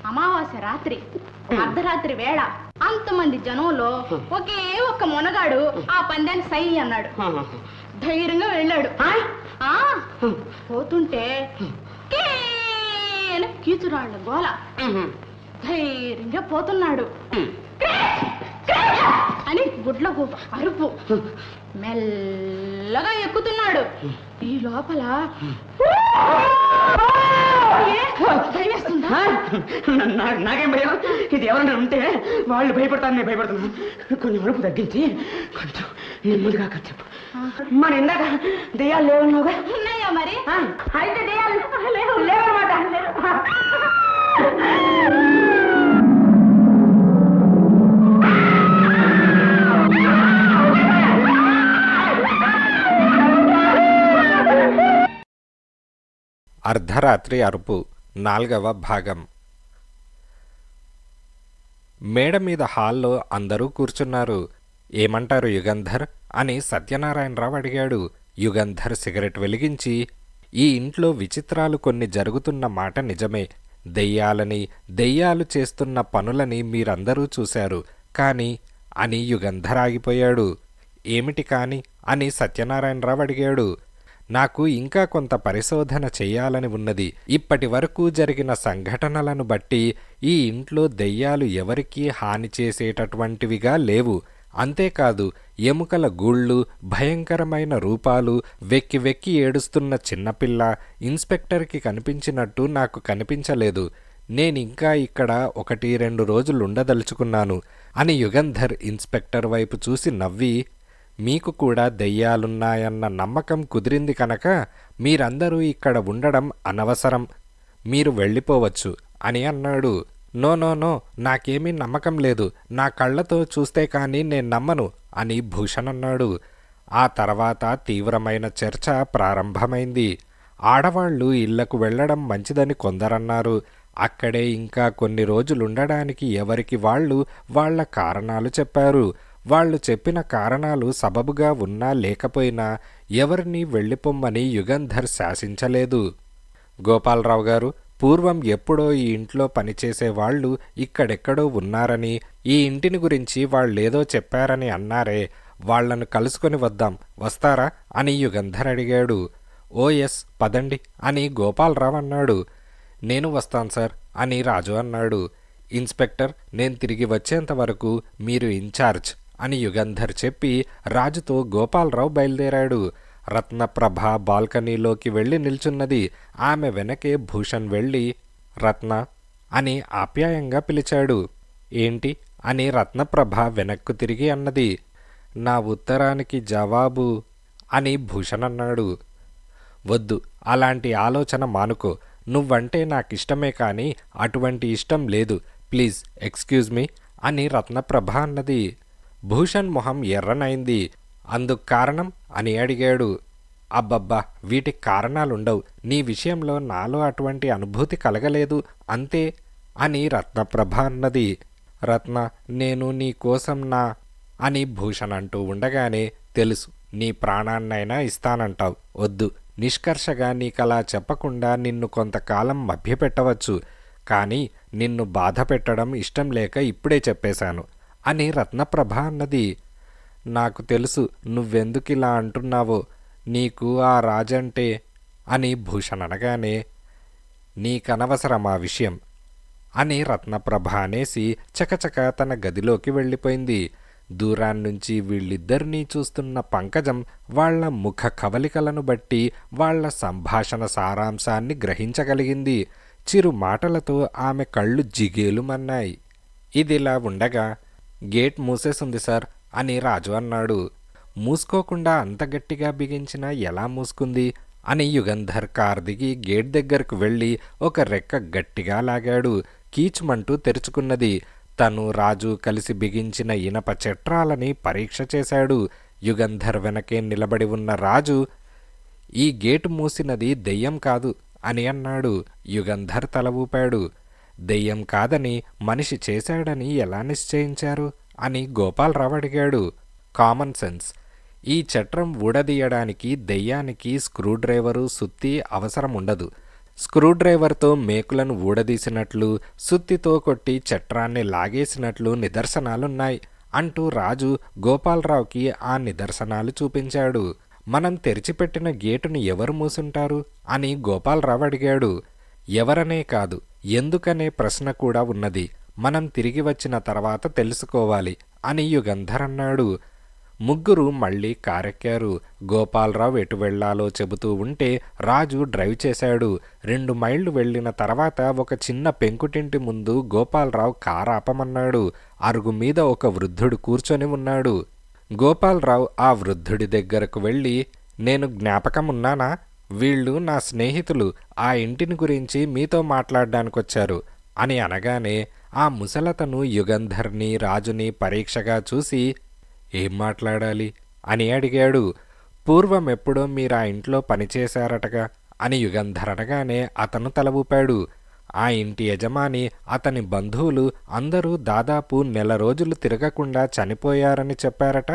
అమావాస్య రాత్రి అర్ధరాత్రి వేళ అంతమంది జనంలో ఒకే ఒక్క మొనగాడు ఆ పందాన్ని సై అన్నాడు. ధైర్యంగా వెళ్ళాడు. పోతుంటే కీచురాళ్ళ గోల. ధైర్యంగా పోతున్నాడు. అని గుడ్లకు అరుపు. మెల్లగా ఎక్కుతున్నాడు. ఈ లోపల నాకేం భయం? ఇది ఎవరైనా ఉంటే వాళ్ళు భయపడతాను, నేను భయపడుతున్నాను. కొంచెం అరుపు తగ్గించి కొంచెం నెమ్మదిగా చెప్పు. మన ఇందాక దెయ్యాలు లేవన్నావుగా? ఉన్నాయా మరి? అయితే దెయ్యాలు లేవన్నమాట. అర్ధరాత్రి అరుపు 4వ భాగం. మేడ మీద హాల్లో అందరూ కూర్చున్నారు. ఏమంటారు యుగంధర్ అని సత్యనారాయణరావు అడిగాడు. యుగంధర్ సిగరెట్ వెలిగించి, ఈ ఇంట్లో విచిత్రాలు కొన్ని జరుగుతున్న మాట నిజమే. దెయ్యాలని, దెయ్యాలు చేస్తున్న పనులని మీరందరూ చూశారు. కాని అని యుగంధర్ ఆగిపోయాడు. ఏమిటి కాని అని సత్యనారాయణరావు అడిగాడు. నాకు ఇంకా కొంత పరిశోధన చెయ్యాలని ఉన్నది. ఇప్పటి వరకు జరిగిన సంఘటనలను బట్టి ఈ ఇంట్లో దెయ్యాలు ఎవరికీ హాని చేసేటటువంటివిగా లేవు. అంతేకాదు, ఎముకల గూళ్ళు, భయంకరమైన రూపాలు, వెక్కి వెక్కి ఏడుస్తున్న చిన్నపిల్ల ఇన్స్పెక్టర్కి కనిపించినట్టు నాకు కనిపించలేదు. నేనింకా ఇక్కడ 1-2 రోజులుండదలుచుకున్నాను అని యుగంధర్ ఇన్స్పెక్టర్ వైపు చూసి నవ్వి, మీకు కూడా దెయ్యాలున్నాయన్న నమ్మకం కుదిరింది కనుక మీరందరూ ఇక్కడ ఉండడం అనవసరం. మీరు వెళ్ళిపోవచ్చు అని అన్నాడు. నో నో నో, నాకేమీ నమ్మకం లేదు. నా కళ్ళతో చూస్తే కానీ నేను నమ్మను అని భూషణ్ అన్నాడు. ఆ తర్వాత తీవ్రమైన చర్చ ప్రారంభమైంది. ఆడవాళ్లు ఇళ్లకు వెళ్లడం మంచిదని కొందరన్నారు. అక్కడే ఇంకా కొన్ని రోజులుండడానికి ఎవరికి వాళ్ళు వాళ్ల కారణాలు చెప్పారు. వాళ్ళు చెప్పిన కారణాలు సబబుగా ఉన్నా లేకపోయినా ఎవరినీ వెళ్ళిపోమ్మని యుగంధర్ శాసించలేదు. గోపాలరావు గారు, పూర్వం ఎప్పుడో ఈ ఇంట్లో పనిచేసేవాళ్లు ఇక్కడెక్కడో ఉన్నారని, ఈ ఇంటిని గురించి వాళ్ళేదో చెప్పారని అన్నారే, వాళ్లను కలుసుకొని వద్దాం, వస్తారా అని యుగంధర్ అడిగాడు. ఓ ఎస్, పదండి అని గోపాలరావు అన్నాడు. నేను వస్తాను సార్ అని రాజు అన్నాడు. ఇన్స్పెక్టర్, నేను తిరిగి వచ్చేంతవరకు మీరు ఇన్ఛార్జ్ అని యుగంధర్ చెప్పి రాజుతో గోపాలరావు బయలుదేరాడు. రత్నప్రభ బాల్కనీలోకి వెళ్ళి నిల్చున్నది. ఆమె వెనకే భూషణ్ వెళ్ళి రత్న అని ఆప్యాయంగా పిలిచాడు. ఏంటి అని రత్నప్రభ వెనక్కు తిరిగి అన్నది. నా ఉత్తరానికి జవాబు అని భూషణ్ అన్నాడు. వద్దు, అలాంటి ఆలోచన మానుకో. నువ్వంటే నాకిష్టమే కానీ అటువంటి ఇష్టం లేదు. ప్లీజ్ ఎక్స్క్యూజ్ మీ అని రత్నప్రభ అన్నది. భూషణ్ మొహం ఎర్రనైంది. అందుకు కారణం అని అడిగాడు. అబ్బబ్బా, వీటికి కారణాలుండవు. నీ విషయంలో నాలో అటువంటి అనుభూతి కలగలేదు అంతే అని రత్నప్రభ అన్నది. రత్న, నేను నీ కోసం నా అని భూషణ్ అంటూ ఉండగానే, తెలుసు నీ ప్రాణాన్నైనా ఇస్తానంటావు. వద్దు, నిష్కర్షగా నీకలా చెప్పకుండా నిన్ను కొంతకాలం మభ్యపెట్టవచ్చు. కానీ నిన్ను బాధ పెట్టడం ఇష్టం లేక ఇప్పుడే చెప్పేశాను అని రత్నప్రభ అన్నది. నాకు తెలుసు నువ్వెందుకిలా అంటున్నావో. నీకు ఆ రాజంటే అని భూషణ్ అనగానే, నీకనవసరం ఆ విషయం అని రత్నప్రభ అనేసి చకచక తన గదిలోకి వెళ్ళిపోయింది. దూరాన్నుంచి వీళ్ళిద్దరినీ చూస్తున్న పంకజం వాళ్ల ముఖ కవలికలను బట్టి వాళ్ల సంభాషణ సారాంశాన్ని గ్రహించగలిగింది. చిరు మాటలతో ఆమె కళ్ళు జిగేలుమన్నాయి. ఇదిలా ఉండగా, గేట్ మూసేసుంది సార్ అని రాజు అన్నాడు. మూసుకోకుండా అంత గట్టిగా బిగించినా ఎలా మూసుకుంది అని యుగంధర్ కార్ దిగి గేట్ దగ్గరకు వెళ్ళి ఒక రెక్క గట్టిగా లాగాడు. కీచుమంటూ తెరుచుకున్నది. తను రాజు కలిసి బిగించిన ఇనప చట్రాలని పరీక్ష చేశాడు. యుగంధర్ వెనకే నిలబడి ఉన్న రాజు, ఈ గేటు మూసినది దెయ్యం కాదు అని అన్నాడు. యుగంధర్ తల ఊపాడు. దెయ్యం కాదని మనిషి చేశాడని ఎలా నిశ్చయించారు అని గోపాలరావు అడిగాడు. Common sense. ఈ చట్రం ఊడదీయడానికి దెయ్యానికి స్క్రూడ్రైవరు, సుత్తి అవసరం ఉండదు. స్క్రూడ్రైవర్తో మేకులను ఊడదీసినట్లు, సుత్తితో కొట్టి చట్రాన్ని లాగేసినట్లు నిదర్శనాలున్నాయి అంటూ రాజు గోపాలరావుకి ఆ నిదర్శనాలు చూపించాడు. మనం తెరిచిపెట్టిన గేటును ఎవరు మూసుంటారు అని గోపాలరావు అడిగాడు. ఎవరనే కాదు, ఎందుకనే ప్రశ్న కూడా ఉన్నది. మనం తిరిగి వచ్చిన తర్వాత తెలుసుకోవాలి అని యుగంధర్ అన్నాడు. ముగ్గురు మళ్ళీ కారెక్కారు. గోపాలరావు ఎటు వెళ్లాలో చెబుతూ ఉంటే రాజు డ్రైవ్ చేశాడు. 2 మైళ్ళు వెళ్లిన తర్వాత ఒక చిన్న పెంకుటింటి ముందు గోపాలరావు కారు ఆపమన్నాడు. అరుగు మీద ఒక వృద్ధుడు కూర్చొని ఉన్నాడు. గోపాలరావు ఆ వృద్ధుడి దగ్గరకు వెళ్ళి, నేను జ్ఞాపకమున్నానా? వీళ్ళు నా స్నేహితులు, ఆ ఇంటిని గురించి మీతో మాట్లాడ్డానికొచ్చారు అని అనగానే ఆ ముసలతను యుగంధర్ని రాజుని పరీక్షగా చూసి, ఏం మాట్లాడాలి అని అడిగాడు. పూర్వం ఎప్పుడో మీరు ఆ ఇంట్లో పనిచేశారటగా అని యుగంధర్ అనగానే అతను తల ఊపాడు. ఆ ఇంటి యజమాని, అతని బంధువులు అందరూ దాదాపు 1 నెల రోజులు తిరగకుండా చనిపోయారని చెప్పారట.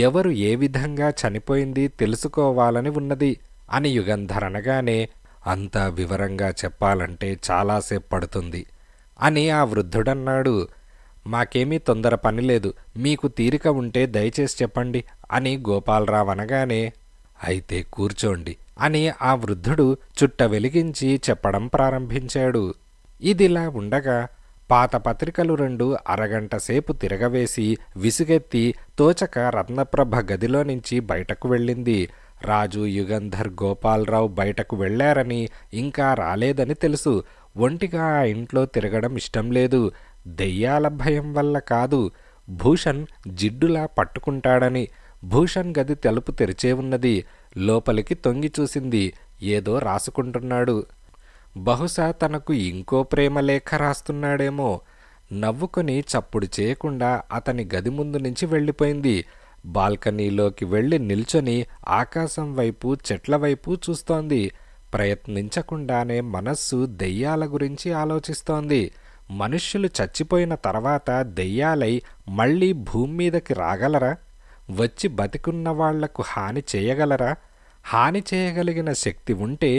ఎవరు ఏ విధంగా చనిపోయింది తెలుసుకోవాలని ఉన్నది అని యుగంధర్ అనగానే, అంతా వివరంగా చెప్పాలంటే చాలాసేపు పడుతుంది అని ఆ వృద్ధుడన్నాడు. మాకేమీ తొందర పని లేదు, మీకు తీరిక ఉంటే దయచేసి చెప్పండి అని గోపాలరావు అనగానే, అయితే కూర్చోండి అని ఆ వృద్ధుడు చుట్ట వెలిగించి చెప్పడం ప్రారంభించాడు. ఇదిలా ఉండగా పాత పత్రికలు 2 అరగంట సేపు తిరగవేసి విసుగెత్తి తోచక రత్నప్రభ గదిలో నుంచి బయటకు వెళ్ళింది. రాజు, యుగంధర్, గోపాలరావు బయటకు వెళ్లారని, ఇంకా రాలేదని తెలుసు. ఒంటిగా ఆ ఇంట్లో తిరగడం ఇష్టం లేదు. దెయ్యాల భయం వల్ల కాదు, భూషణ్ జిడ్డులా పట్టుకుంటాడని. భూషణ్ గది తలుపు తెరిచే ఉన్నది. లోపలికి తొంగి చూసింది. ఏదో రాసుకుంటున్నాడు. బహుశా తనకు ఇంకో ప్రేమలేఖ రాస్తున్నాడేమో. నవ్వుకొని చప్పుడు చేయకుండా అతని గది ముందు నుంచి వెళ్ళిపోయింది. బాల్కనీలోకి వెళ్ళి నిల్చొని ఆకాశం వైపు, చెట్ల వైపు చూస్తోంది. ప్రయత్నించకుండానే మనస్సు దెయ్యాల గురించి ఆలోచిస్తోంది. మనుష్యులు చచ్చిపోయిన తర్వాత దెయ్యాలై మళ్ళీ భూమి మీదకి రాగలరా? వచ్చి బతికున్న వాళ్లకు హాని చేయగలరా? హాని చేయగలిగిన శక్తి ఉంటే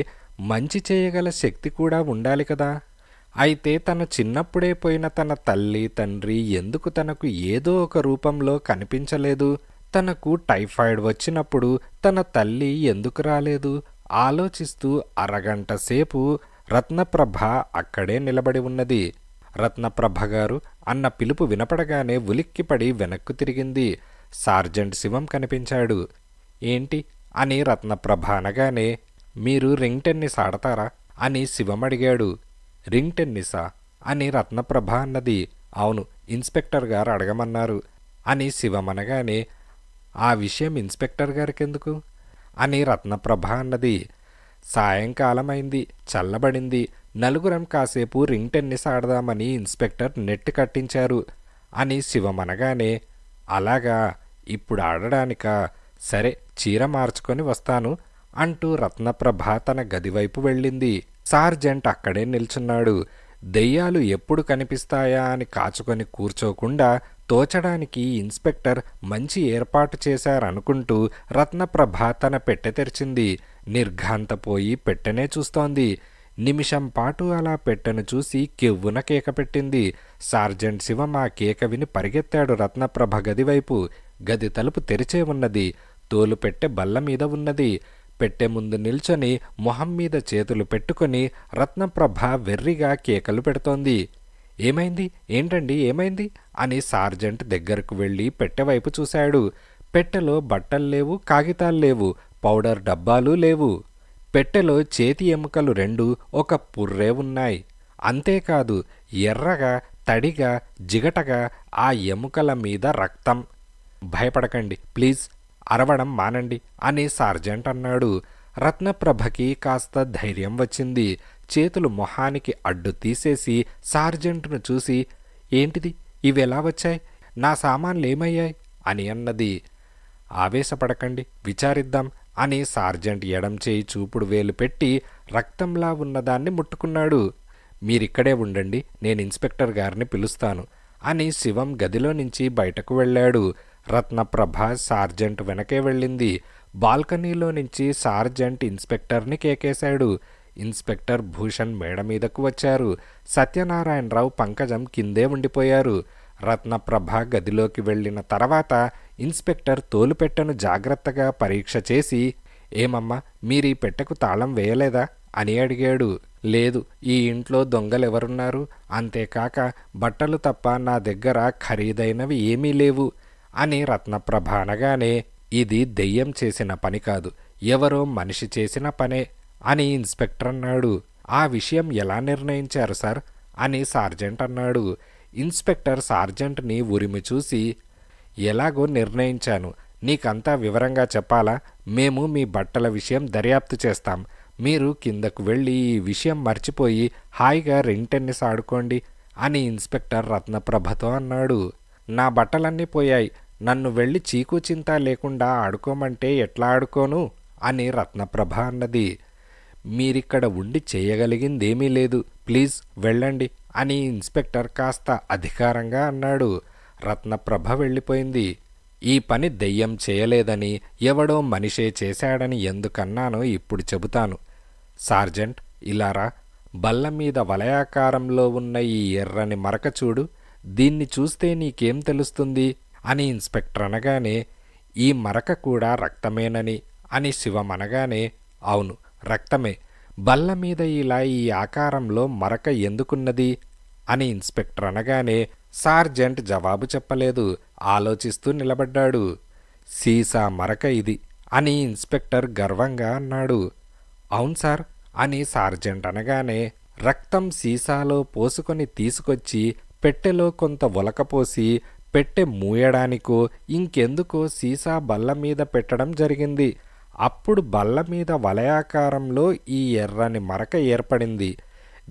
మంచి చేయగల శక్తి కూడా ఉండాలి కదా. అయితే తను చిన్నప్పుడే పోయిన తన తల్లి, తండ్రి ఎందుకు తనకు ఏదో ఒక రూపంలో కనిపించలేదు? తనకు టైఫాయిడ్ వచ్చినప్పుడు తన తల్లి ఎందుకు రాలేదు? ఆలోచిస్తూ అరగంట సేపు రత్నప్రభ అక్కడే నిలబడి ఉన్నది. రత్నప్రభ గారు అన్న పిలుపు వినపడగానే ఉలిక్కిపడి వెనక్కు తిరిగింది. సార్జెంట్ శివం కనిపించాడు. ఏంటి అని రత్నప్రభ అనగానే, మీరు రింగ్ టెన్నిస్ ఆడతారా అని శివం అడిగాడు. రింగ్ టెన్నిసా అని రత్నప్రభ అన్నది. అవును, ఇన్స్పెక్టర్ గారు అడగమన్నారు అని శివం అనగానే, ఆ విషయం ఇన్స్పెక్టర్ గారికెందుకు అని రత్నప్రభ అన్నది. సాయంకాలమైంది, చల్లబడింది. నలుగురం కాసేపు రింగ్ టెన్నిస్ ఆడదామని ఇన్స్పెక్టర్ నెట్ కట్టించారు అని శివం అనగానే, అలాగా, ఇప్పుడు ఆడడానికా? సరే, చీర మార్చుకొని వస్తాను అంటూ రత్నప్రభ తన గదివైపు వెళ్ళింది. సార్జెంట్ అక్కడే నిల్చున్నాడు. దెయ్యాలు ఎప్పుడు కనిపిస్తాయా అని కాచుకొని కూర్చోకుండా తోచడానికి ఇన్స్పెక్టర్ మంచి ఏర్పాటు చేశారనుకుంటూ రత్నప్రభ తన పెట్టె తెరిచింది. నిర్ఘాంతపోయి పెట్టెనే చూస్తోంది. నిమిషం పాటు అలా పెట్టెను చూసి కెవ్వున కేక పెట్టింది. సార్జెంట్ శివం ఆ కేక విని పరిగెత్తాడు రత్నప్రభ గదివైపు. గది తలుపు తెరిచే ఉన్నది. తోలు పెట్టె బల్ల మీద ఉన్నది. పెట్టె ముందు నిల్చొని మొహం మీద చేతులు పెట్టుకొని రత్నప్రభ వెర్రిగా కేకలు పెడుతోంది. ఏమైంది? ఏంటండి, ఏమైంది అని సార్జెంట్ దగ్గరకు వెళ్ళి పెట్టెవైపు చూశాడు. పెట్టెలో బట్టల్లేవు, కాగితాల్లేవు, పౌడర్ డబ్బాలు లేవు. పెట్టెలో చేతి ఎముకలు 2, ఒక పుర్రే ఉన్నాయి. అంతేకాదు, ఎర్రగా, తడిగా, జిగటగా ఆ ఎముకల మీద రక్తం. భయపడకండి ప్లీజ్, అరవడం మానండి అని సార్జెంట్ అన్నాడు. రత్నప్రభకి కాస్త ధైర్యం వచ్చింది. చేతులు మొహానికి అడ్డు తీసేసి సార్జెంట్ను చూసి, ఏంటిది, ఇవెలా వచ్చాయి? నా సామాన్లేమయ్యాయి అని అన్నది. ఆవేశపడకండి, విచారిద్దాం అని సార్జెంట్ ఎడం చేయి చూపుడు వేలు పెట్టి రక్తంలా ఉన్నదాన్ని ముట్టుకున్నాడు. మీరిక్కడే ఉండండి, నేను ఇన్స్పెక్టర్ గారిని పిలుస్తాను అని శివం గదిలో నుంచి బయటకు వెళ్ళాడు. రత్నప్రభ సార్జెంట్ వెనకే వెళ్ళింది. బాల్కనీలో నుంచి సార్జెంట్ ఇన్స్పెక్టర్ని కేకేశాడు. ఇన్స్పెక్టర్ భూషణ్ మేడ మీదకు వచ్చారు. సత్యనారాయణరావు, పంకజం కిందే ఉండిపోయారు. రత్నప్రభ గదిలోకి వెళ్ళిన తర్వాత ఇన్స్పెక్టర్ తోలుపెట్టెను జాగ్రత్తగా పరీక్ష చేసి, ఏమమ్మా, మీరీ పెట్టెకు తాళం వేయలేదా అని అడిగాడు. లేదు, ఈ ఇంట్లో దొంగలెవరున్నారు? అంతేకాక బట్టలు తప్ప నా దగ్గర ఖరీదైనవి ఏమీ లేవు అని రత్నప్రభ అనగానే, ఇది దెయ్యం చేసిన పని కాదు, ఎవరో మనిషి చేసిన పనే అని ఇన్స్పెక్టర్ అన్నాడు. ఆ విషయం ఎలా నిర్ణయించారు సార్ అని సార్జెంట్ అన్నాడు. ఇన్స్పెక్టర్ సార్జెంట్ని ఉరిమి చూసి, ఎలాగో నిర్ణయించాను, నీకంతా వివరంగా చెప్పాలా? మేము మీ బట్టల విషయం దర్యాప్తు చేస్తాం. మీరు కిందకు వెళ్ళి ఈ విషయం మర్చిపోయి హాయిగా రింగ్ టెన్నిస్ ఆడుకోండి అని ఇన్స్పెక్టర్ రత్నప్రభతో అన్నాడు. నా బట్టలన్నీ పోయాయి, నన్ను వెళ్ళి చీకు చింత లేకుండా ఆడుకోమంటే ఎట్లా ఆడుకోను అని రత్నప్రభ అన్నది. మీరిక్కడ ఉండి చేయగలిగిందేమీ లేదు, ప్లీజ్ వెళ్ళండి అని ఇన్స్పెక్టర్ కాస్త అధికారంగా అన్నాడు. రత్నప్రభ వెళ్ళిపోయింది. ఈ పని దెయ్యం చేయలేదని, ఎవడో మనిషే చేశాడని ఎందుకన్నానో ఇప్పుడు చెబుతాను. సార్జెంట్, ఇలారా, బల్ల మీద వలయాకారంలో ఉన్న ఈ ఎర్రని మరక చూడు, దీన్ని చూస్తే నీకేం తెలుస్తుంది అని ఇన్స్పెక్టర్ అనగానే, ఈ మరక కూడా రక్తమేనని అని శివమనగానే, అవును రక్తమే, బల్ల మీద ఇలా ఈ ఆకారంలో మరక ఎందుకున్నది అని ఇన్స్పెక్టర్ అనగానే సార్జెంట్ జవాబు చెప్పలేదు, ఆలోచిస్తూ నిలబడ్డాడు. సీసా మరక ఇది అని ఇన్స్పెక్టర్ గర్వంగా అన్నాడు. అవును సార్ అని సార్జెంట్ అనగానే, రక్తం సీసాలో పోసుకొని తీసుకొచ్చి పెట్టెలో కొంత ఒలకపోసి పెట్టె మూయడానికో ఇంకెందుకో సీసా బల్ల మీద పెట్టడం జరిగింది. అప్పుడు బల్ల మీద వలయాకారంలో ఈ ఎర్రని మరక ఏర్పడింది.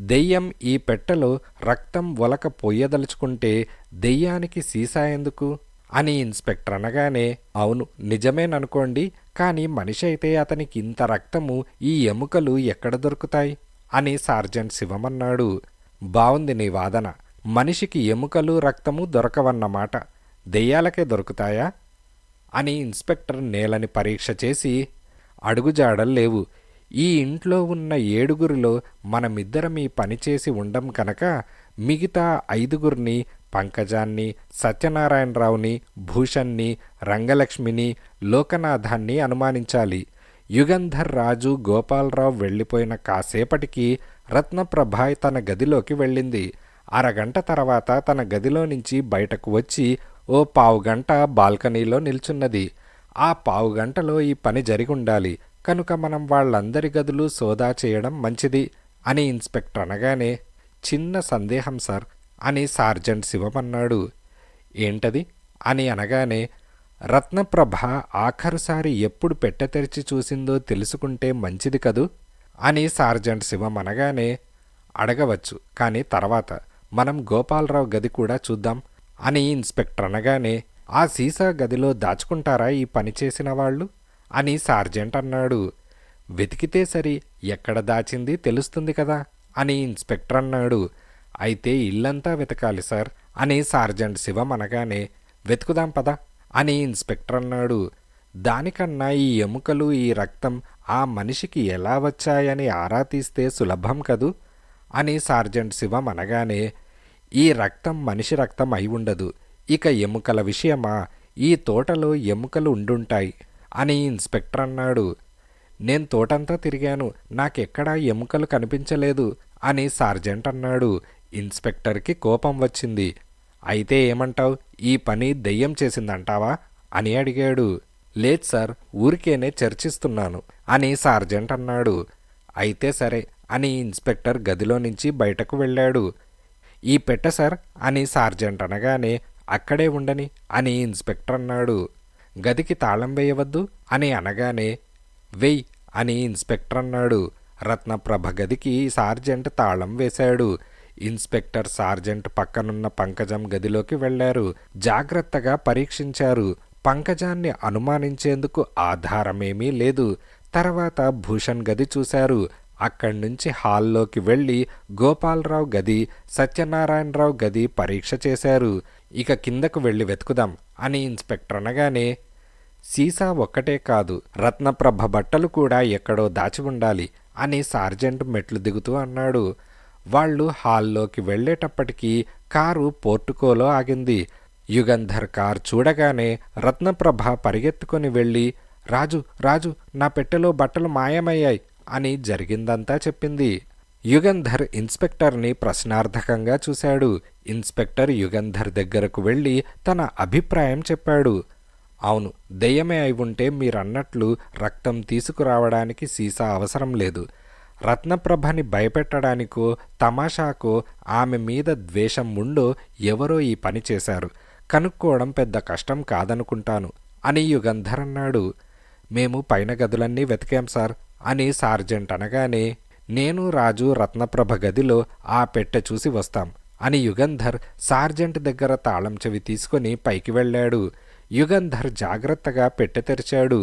దెయ్యం ఈ పెట్టెలో రక్తం ఒలక పొయ్యదలుచుకుంటే దెయ్యానికి సీసా ఎందుకు అని ఇన్స్పెక్టర్ అనగానే, అవును నిజమేననుకోండి, కానీ మనిషి అయితే అతనికి ఇంత రక్తము, ఈ ఎముకలు ఎక్కడ దొరుకుతాయి అని సార్జెంట్ శివమన్నాడు. బావుంది నీ వాదన, మనిషికి ఎముకలు రక్తము దొరకవన్నమాట, దెయ్యాలకే దొరుకుతాయా అని ఇన్స్పెక్టర్ నేలని పరీక్ష చేసి, అడుగుజాడల్లేవు, ఈ ఇంట్లో ఉన్న 7గురిలో మనమిద్దరం ఈ పనిచేసి ఉండం కనుక మిగతా 5గురిని, పంకజాన్ని, సత్యనారాయణరావుని, భూషణ్ని, రంగలక్ష్మిని, లోకనాథాన్ని అనుమానించాలి. యుగంధర్ రాజు, గోపాలరావు వెళ్ళిపోయిన కాసేపటికి రత్నప్రభ తన గదిలోకి వెళ్ళింది. అరగంట తర్వాత తన గదిలో నుంచి బయటకు వచ్చి ఓ పావుగంట బాల్కనీలో నిల్చున్నది. ఆ పావుగంటలో ఈ పని జరిగుండాలి కనుక మనం వాళ్ళందరి గదులు సోదా చేయడం మంచిది అని ఇన్స్పెక్టర్ అనగానే, చిన్న సందేహం సార్ అని సార్జెంట్ శివమన్నాడు. ఏంటది అని అనగానే, రత్నప్రభ ఆఖరుసారి ఎప్పుడు పెట్టె తెరిచి చూసిందో తెలుసుకుంటే మంచిది కదూ అని సార్జెంట్ శివం అనగానే, అడగవచ్చు, కానీ తర్వాత మనం గోపాలరావు గది కూడా చూద్దాం అని ఇన్స్పెక్టర్ అనగానే, ఆ సీసా గదిలో దాచుకుంటారా ఈ పని చేసిన వాళ్ళు అని సార్జెంట్ అన్నాడు. వెతికితే సరి, ఎక్కడ దాచింది తెలుస్తుంది కదా అని ఇన్స్పెక్టర్ అన్నాడు. అయితే ఇల్లంతా వెతకాలి సార్ అని సార్జెంట్ శివం అనగానే, వెతుకుదాం పదా అని ఇన్స్పెక్టర్ అన్నాడు. దానికన్నా ఈ ఎముకలు, ఈ రక్తం ఆ మనిషికి ఎలా వచ్చాయని ఆరా తీస్తే సులభం కదూ అని సార్జెంట్ శివం అనగానే, ఈ రక్తం మనిషి రక్తం అయి ఉండదు, ఇక ఎముకల విషయమా, ఈ తోటలో ఎముకలు ఉండుంటాయి అని ఇన్స్పెక్టర్ అన్నాడు. నేను తోటంతా తిరిగాను, నాకెక్కడా ఎముకలు కనిపించలేదు అని సార్జెంట్ అన్నాడు. ఇన్స్పెక్టర్కి కోపం వచ్చింది. అయితే ఏమంటావు, ఈ పని దెయ్యం చేసిందంటావా అని అడిగాడు. లేదు సార్, ఊరికేనే చర్చిస్తున్నాను అని సార్జెంట్ అన్నాడు. అయితే సరే అని ఇన్స్పెక్టర్ గదిలో నుంచి బయటకు వెళ్ళాడు. ఈ పెట్టె సార్ అని సార్జెంట్ అనగానే, అక్కడే ఉండని అని ఇన్స్పెక్టర్ అన్నాడు. గదికి తాళం వేయవద్దు అని అనగానే, వెయ్ అని ఇన్స్పెక్టర్ అన్నాడు. రత్నప్రభ గదికి సార్జెంట్ తాళం వేశాడు. ఇన్స్పెక్టర్ సార్జెంట్ పక్కనున్న పంకజం గదిలోకి వెళ్లారు. జాగ్రత్తగా పరీక్షించారు. పంకజాన్ని అనుమానించేందుకు ఆధారమేమీ లేదు. తర్వాత భూషణ్ గది చూశారు. అక్కడ్నుంచి హాల్లోకి వెళ్ళి గోపాలరావు గది, సత్యనారాయణరావు గది పరీక్ష చేశారు. ఇక కిందకు వెళ్ళి వెతుకుదాం అని ఇన్స్పెక్టర్ అనగానే, సీసా ఒక్కటే కాదు, రత్నప్రభ బట్టలు కూడా ఎక్కడో దాచి ఉండాలి అని సార్జెంట్ మెట్లు దిగుతూ అన్నాడు. వాళ్ళు హాల్లోకి వెళ్ళేటప్పటికీ కారు పోర్టుకోలో ఆగింది. యుగంధర్ కార్ చూడగానే రత్నప్రభ పరిగెత్తుకొని వెళ్ళి, రాజు రాజు, నా పెట్టెలో బట్టలు మాయమయ్యాయి అని జరిగిందంతా చెప్పింది. యుగంధర్ ఇన్స్పెక్టర్ని ప్రశ్నార్థకంగా చూశాడు. ఇన్స్పెక్టర్ యుగంధర్ దగ్గరకు వెళ్ళి తన అభిప్రాయం చెప్పాడు. అవును, దెయ్యమే అయి ఉంటే మీరన్నట్లు రక్తం తీసుకురావడానికి సీసా అవసరం లేదు. రత్నప్రభని భయపెట్టడానికో తమాషాకో ఆమె మీద ద్వేషం ఉండో ఎవరో ఈ పని చేశారు. కనుక్కోవడం పెద్ద కష్టం కాదనుకుంటాను అని యుగంధర్ అన్నాడు. మేము పైన గదులన్నీ వెతికాం సార్ అని సార్జెంట్ అనగానే, నేను రాజు రత్నప్రభ గదిలో ఆ పెట్టె చూసి వస్తాం అని యుగంధర్ సార్జెంట్ దగ్గర తాళం చెవి తీసుకొని పైకి వెళ్ళాడు. యుగంధర్ జాగ్రత్తగా పెట్టె తెరిచాడు.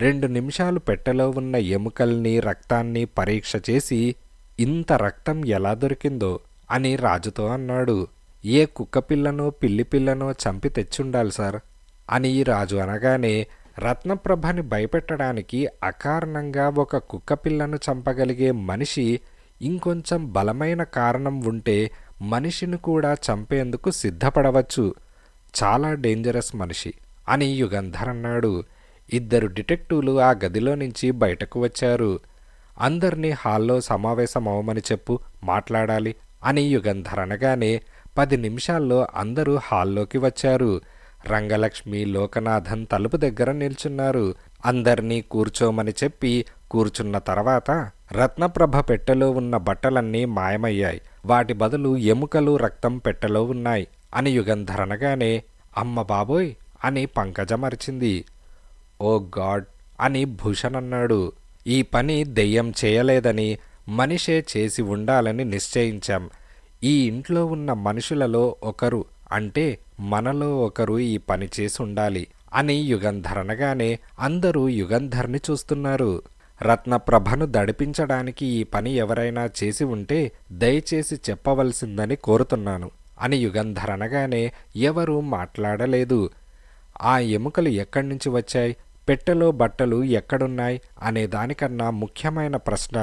2 నిమిషాలు పెట్టెలో ఉన్న ఎముకల్ని రక్తాన్ని పరీక్ష చేసి, ఇంత రక్తం ఎలా దొరికిందో అని రాజుతో అన్నాడు. ఏ కుక్కపిల్లనో పిల్లిపిల్లనో చంపి తెచ్చుండాలి సార్ అని రాజు అనగానే, రత్నప్రభని భయపెట్టడానికి అకారణంగా ఒక కుక్కపిల్లను చంపగలిగే మనిషి ఇంకొంచెం బలమైన కారణం ఉంటే మనిషిని కూడా చంపేందుకు సిద్ధపడవచ్చు. చాలా డేంజరస్ మనిషి అని యుగంధర్ అన్నాడు. 2 డిటెక్టివ్లు ఆ గదిలో నుంచి బయటకు వచ్చారు. అందర్నీ హాల్లో సమావేశమవమని చెప్పు, మాట్లాడాలి అని యుగంధర్ అనగానే 10 నిమిషాల్లో అందరూ హాల్లోకి వచ్చారు. రంగలక్ష్మి, లోకనాథన్ తలుపు దగ్గర నిల్చున్నారు. అందర్నీ కూర్చోమని చెప్పి కూర్చున్న తర్వాత, రత్నప్రభ పెట్టెలో ఉన్న బట్టలన్నీ మాయమయ్యాయి, వాటి బదులు ఎముకలు రక్తం పెట్టెలో ఉన్నాయి అని యుగంధర్ అనగానే, అమ్మ బాబోయ్ అని పంకజమరిచింది. ఓ గాడ్ అని భూషణ్ అన్నాడు. ఈ పని దెయ్యం చేయలేదని మనిషే చేసి ఉండాలని నిశ్చయించాం. ఈ ఇంట్లో ఉన్న మనుషులలో ఒకరు, అంటే మనలో ఒకరు ఈ పని చేసి ఉండాలి అని యుగంధర్ అనగానే అందరూ యుగంధర్ని చూస్తున్నారు. రత్నప్రభను దడిపించడానికి ఈ పని ఎవరైనా చేసి ఉంటే దయచేసి చెప్పవలసిందని కోరుతున్నాను అని యుగంధర్ అనగానే ఎవరూ మాట్లాడలేదు. ఆ ఎముకలు ఎక్కడి నుంచి వచ్చాయి, పెట్టెలో బట్టలు ఎక్కడున్నాయి అనే దానికన్నా ముఖ్యమైన ప్రశ్న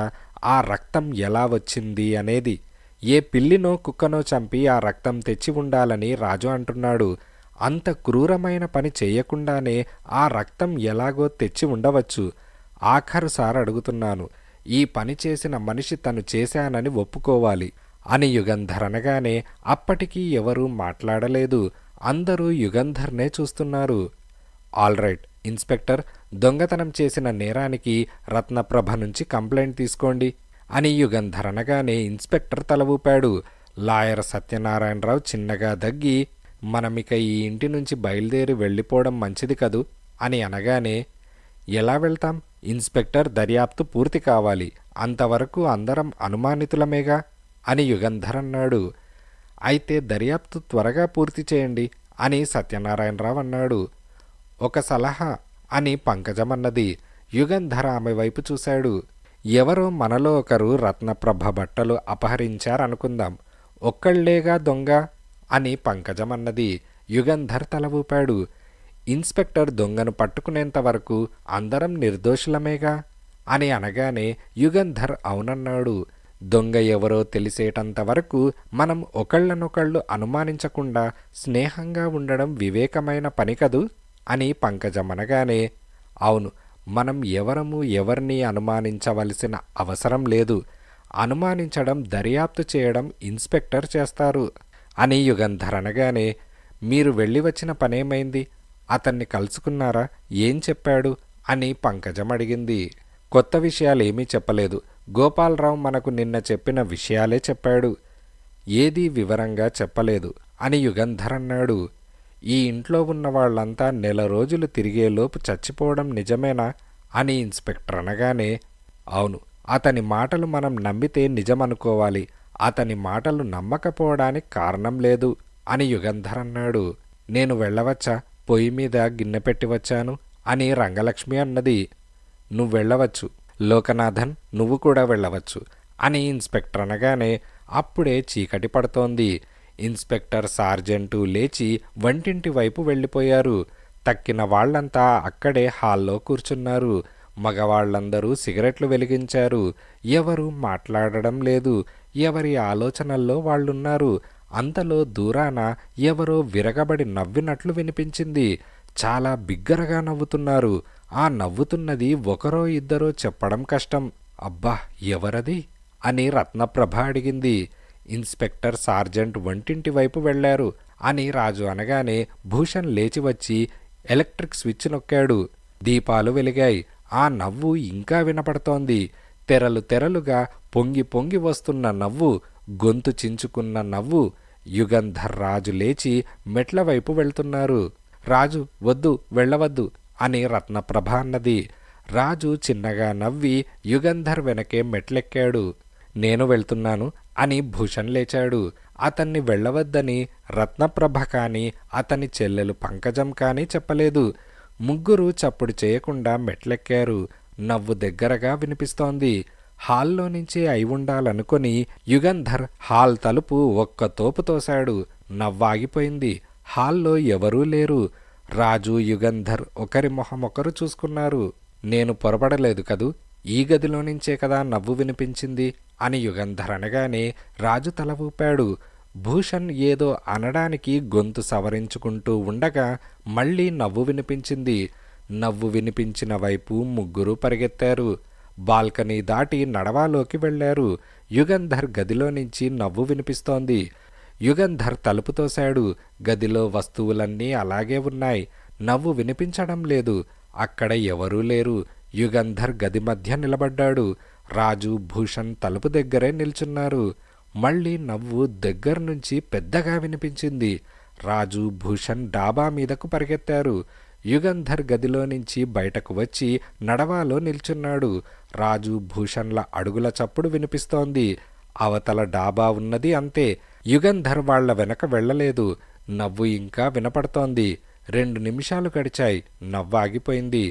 ఆ రక్తం ఎలా వచ్చింది అనేది. ఏ పిల్లినో కుక్కనో చంపి ఆ రక్తం తెచ్చి ఉండాలని రాజు అంటున్నాడు. అంత క్రూరమైన పని చేయకుండానే ఆ రక్తం ఎలాగో తెచ్చి ఉండవచ్చు. ఆఖరుసారి అడుగుతున్నాను, ఈ పని చేసిన మనిషి తను చేశానని ఒప్పుకోవాలి అని యుగంధర్ అనగానే అప్పటికీ ఎవరూ మాట్లాడలేదు. అందరూ యుగంధర్నే చూస్తున్నారు. ఆల్రైట్ ఇన్స్పెక్టర్, దొంగతనం చేసిన నేరానికి రత్నప్రభ నుంచి కంప్లైంట్ తీసుకోండి అని యుగంధర్ అనగానే ఇన్స్పెక్టర్ తల ఊపాడు. లాయర్ సత్యనారాయణరావు చిన్నగా దగ్గి, మనమిక ఈ ఇంటి నుంచి బయలుదేరి వెళ్ళిపోవడం మంచిది కదూ అని అనగానే, ఎలా వెళ్తాం ఇన్స్పెక్టర్, దర్యాప్తు పూర్తి కావాలి, అంతవరకు అందరం అనుమానితులమేగా అని యుగంధర్ అన్నాడు. అయితే దర్యాప్తు త్వరగా పూర్తి చేయండి అని సత్యనారాయణరావు అన్నాడు. ఒక సలహా అని పంకజమన్నది. యుగంధర్ ఆమె వైపు చూశాడు. ఎవరో మనలో ఒకరు రత్నప్రభ బట్టలు అపహరించారనుకుందాం, ఒక్కళ్లేగా దొంగ అని పంకజమన్నది. యుగంధర్ తల ఊపాడు. ఇన్స్పెక్టర్ దొంగను పట్టుకునేంత వరకు అందరం నిర్దోషులమేగా అని అనగానే యుగంధర్ అవునన్నాడు. దొంగ ఎవరో తెలిసేటంత వరకు మనం ఒకళ్ళనొకళ్ళు అనుమానించకుండా స్నేహంగా ఉండడం వివేకమైన పని కదూ అని పంకజమనగానే, అవును, మనం ఎవరిని అనుమానించవలసిన అవసరం లేదు, అనుమానించడం దర్యాప్తు చేయడం ఇన్స్పెక్టర్ చేస్తారు అని యుగంధర్ అనగానే, మీరు వెళ్ళి వచ్చిన పనేమైంది, అతన్ని కలుసుకున్నారా, ఏం చెప్పాడు అని పంకజం అడిగింది. కొత్త విషయాలేమీ చెప్పలేదు, గోపాలరావు మనకు నిన్న చెప్పిన విషయాలే చెప్పాడు, ఏదీ వివరంగా చెప్పలేదు అని యుగంధర్ అన్నాడు. ఈ ఇంట్లో ఉన్న వాళ్ళంతా 1 నెల రోజులు తిరిగేలోపు చచ్చిపోవడం నిజమేనా అని ఇన్స్పెక్టర్ అనగానే, అవును, అతని మాటలు మనం నమ్మితే నిజమనుకోవాలి, అతని మాటలు నమ్మకపోవడానికి కారణం లేదు అని యుగంధర్ అన్నాడు. నేను వెళ్ళవచ్చా, పొయ్యి మీద గిన్నె పెట్టి వచ్చాను అని రంగలక్ష్మి అన్నది. నువ్వెళ్ళవచ్చు, లోకనాథన్ నువ్వు కూడా వెళ్ళవచ్చు అని ఇన్స్పెక్టర్ అనగానే అప్పుడే చీకటి పడుతోంది. ఇన్స్పెక్టర్ సార్జెంటు లేచి వంటింటి వైపు వెళ్ళిపోయారు. తక్కిన వాళ్లంతా అక్కడే హాల్లో కూర్చున్నారు. మగవాళ్లందరూ సిగరెట్లు వెలిగించారు. ఎవరూ మాట్లాడడం లేదు. ఎవరి ఆలోచనల్లో వాళ్ళున్నారు. అంతలో దూరాన ఎవరో విరగబడి నవ్వినట్లు వినిపించింది. చాలా బిగ్గరగా నవ్వుతున్నారు. ఆ నవ్వుతున్నది ఒకరో ఇద్దరో చెప్పడం కష్టం. అబ్బా, ఎవరది అని రత్నప్రభ అడిగింది. ఇన్స్పెక్టర్ సార్జెంట్ వంటింటి వైపు వెళ్లారు అని రాజు అనగానే భూషణ్ లేచి వచ్చి ఎలక్ట్రిక్ స్విచ్ నొక్కాడు. దీపాలు వెలిగాయి. ఆ నవ్వు ఇంకా వినపడుతోంది. తెరలు తెరలుగా పొంగి పొంగి వస్తున్న నవ్వు, గొంతు చించుకున్న నవ్వు. యుగంధర్ రాజు లేచి మెట్ల వైపు వెళ్తున్నారు. రాజు, వద్దు, వెళ్ళవద్దు అని రత్నప్రభ అన్నది. రాజు చిన్నగా నవ్వి యుగంధర్ వెనకే మెట్లెక్కాడు. నేను వెళ్తున్నాను అని భూషణ్ లేచాడు. అతన్ని వెళ్ళవద్దని రత్నప్రభ కానీ అతని చెల్లెలు పంకజం కానీ చెప్పలేదు. ముగ్గురు చప్పుడు చేయకుండా మెట్లెక్కారు. నవ్వు దగ్గరగా వినిపిస్తోంది. హాల్లో నుంచే అయి ఉండాలనుకొని యుగంధర్ హాల్ తలుపు ఒక్క తోపు తోశాడు. నవ్వాగిపోయింది. హాల్లో ఎవరూ లేరు. రాజు, యుగంధర్ ఒకరి మొహం ఒకరు చూసుకున్నారు. నేను పొరపడలేదు కదూ, ఈ గదిలో నుంచే కదా నవ్వు వినిపించింది అని యుగంధర్ అనగానే రాజు తల ఊపాడు. భూషణ్ ఏదో అనడానికి గొంతు సవరించుకుంటూ ఉండగా మళ్ళీ నవ్వు వినిపించింది. నవ్వు వినిపించిన వైపు ముగ్గురు పరిగెత్తారు. బాల్కనీ దాటి నడవాలోకి వెళ్లారు. యుగంధర్ గదిలో నుంచి నవ్వు వినిపిస్తోంది. యుగంధర్ తలుపు తోశాడు. గదిలో వస్తువులన్నీ అలాగే ఉన్నాయి. నవ్వు వినిపించడం లేదు. అక్కడ ఎవరూ లేరు. యుగంధర్ గది మధ్య నిలబడ్డాడు. రాజు, భూషణ్ తలుపు దగ్గరే నిల్చున్నారు. మళ్ళీ నవ్వు దగ్గర్నుంచి పెద్దగా వినిపించింది. రాజు, భూషణ్ డాబా మీదకు పరిగెత్తారు. యుగంధర్ గదిలో నుంచి బయటకు వచ్చి నడవాలో నిల్చున్నాడు. రాజు, భూషణ్ల అడుగుల చప్పుడు వినిపిస్తోంది. అవతల డాబా ఉన్నది అంతే. యుగంధర్ వాళ్ల వెనక వెళ్ళలేదు. నవ్వు ఇంకా వినపడుతోంది. 2 నిమిషాలు గడిచాయి. నవ్వాగిపోయింది.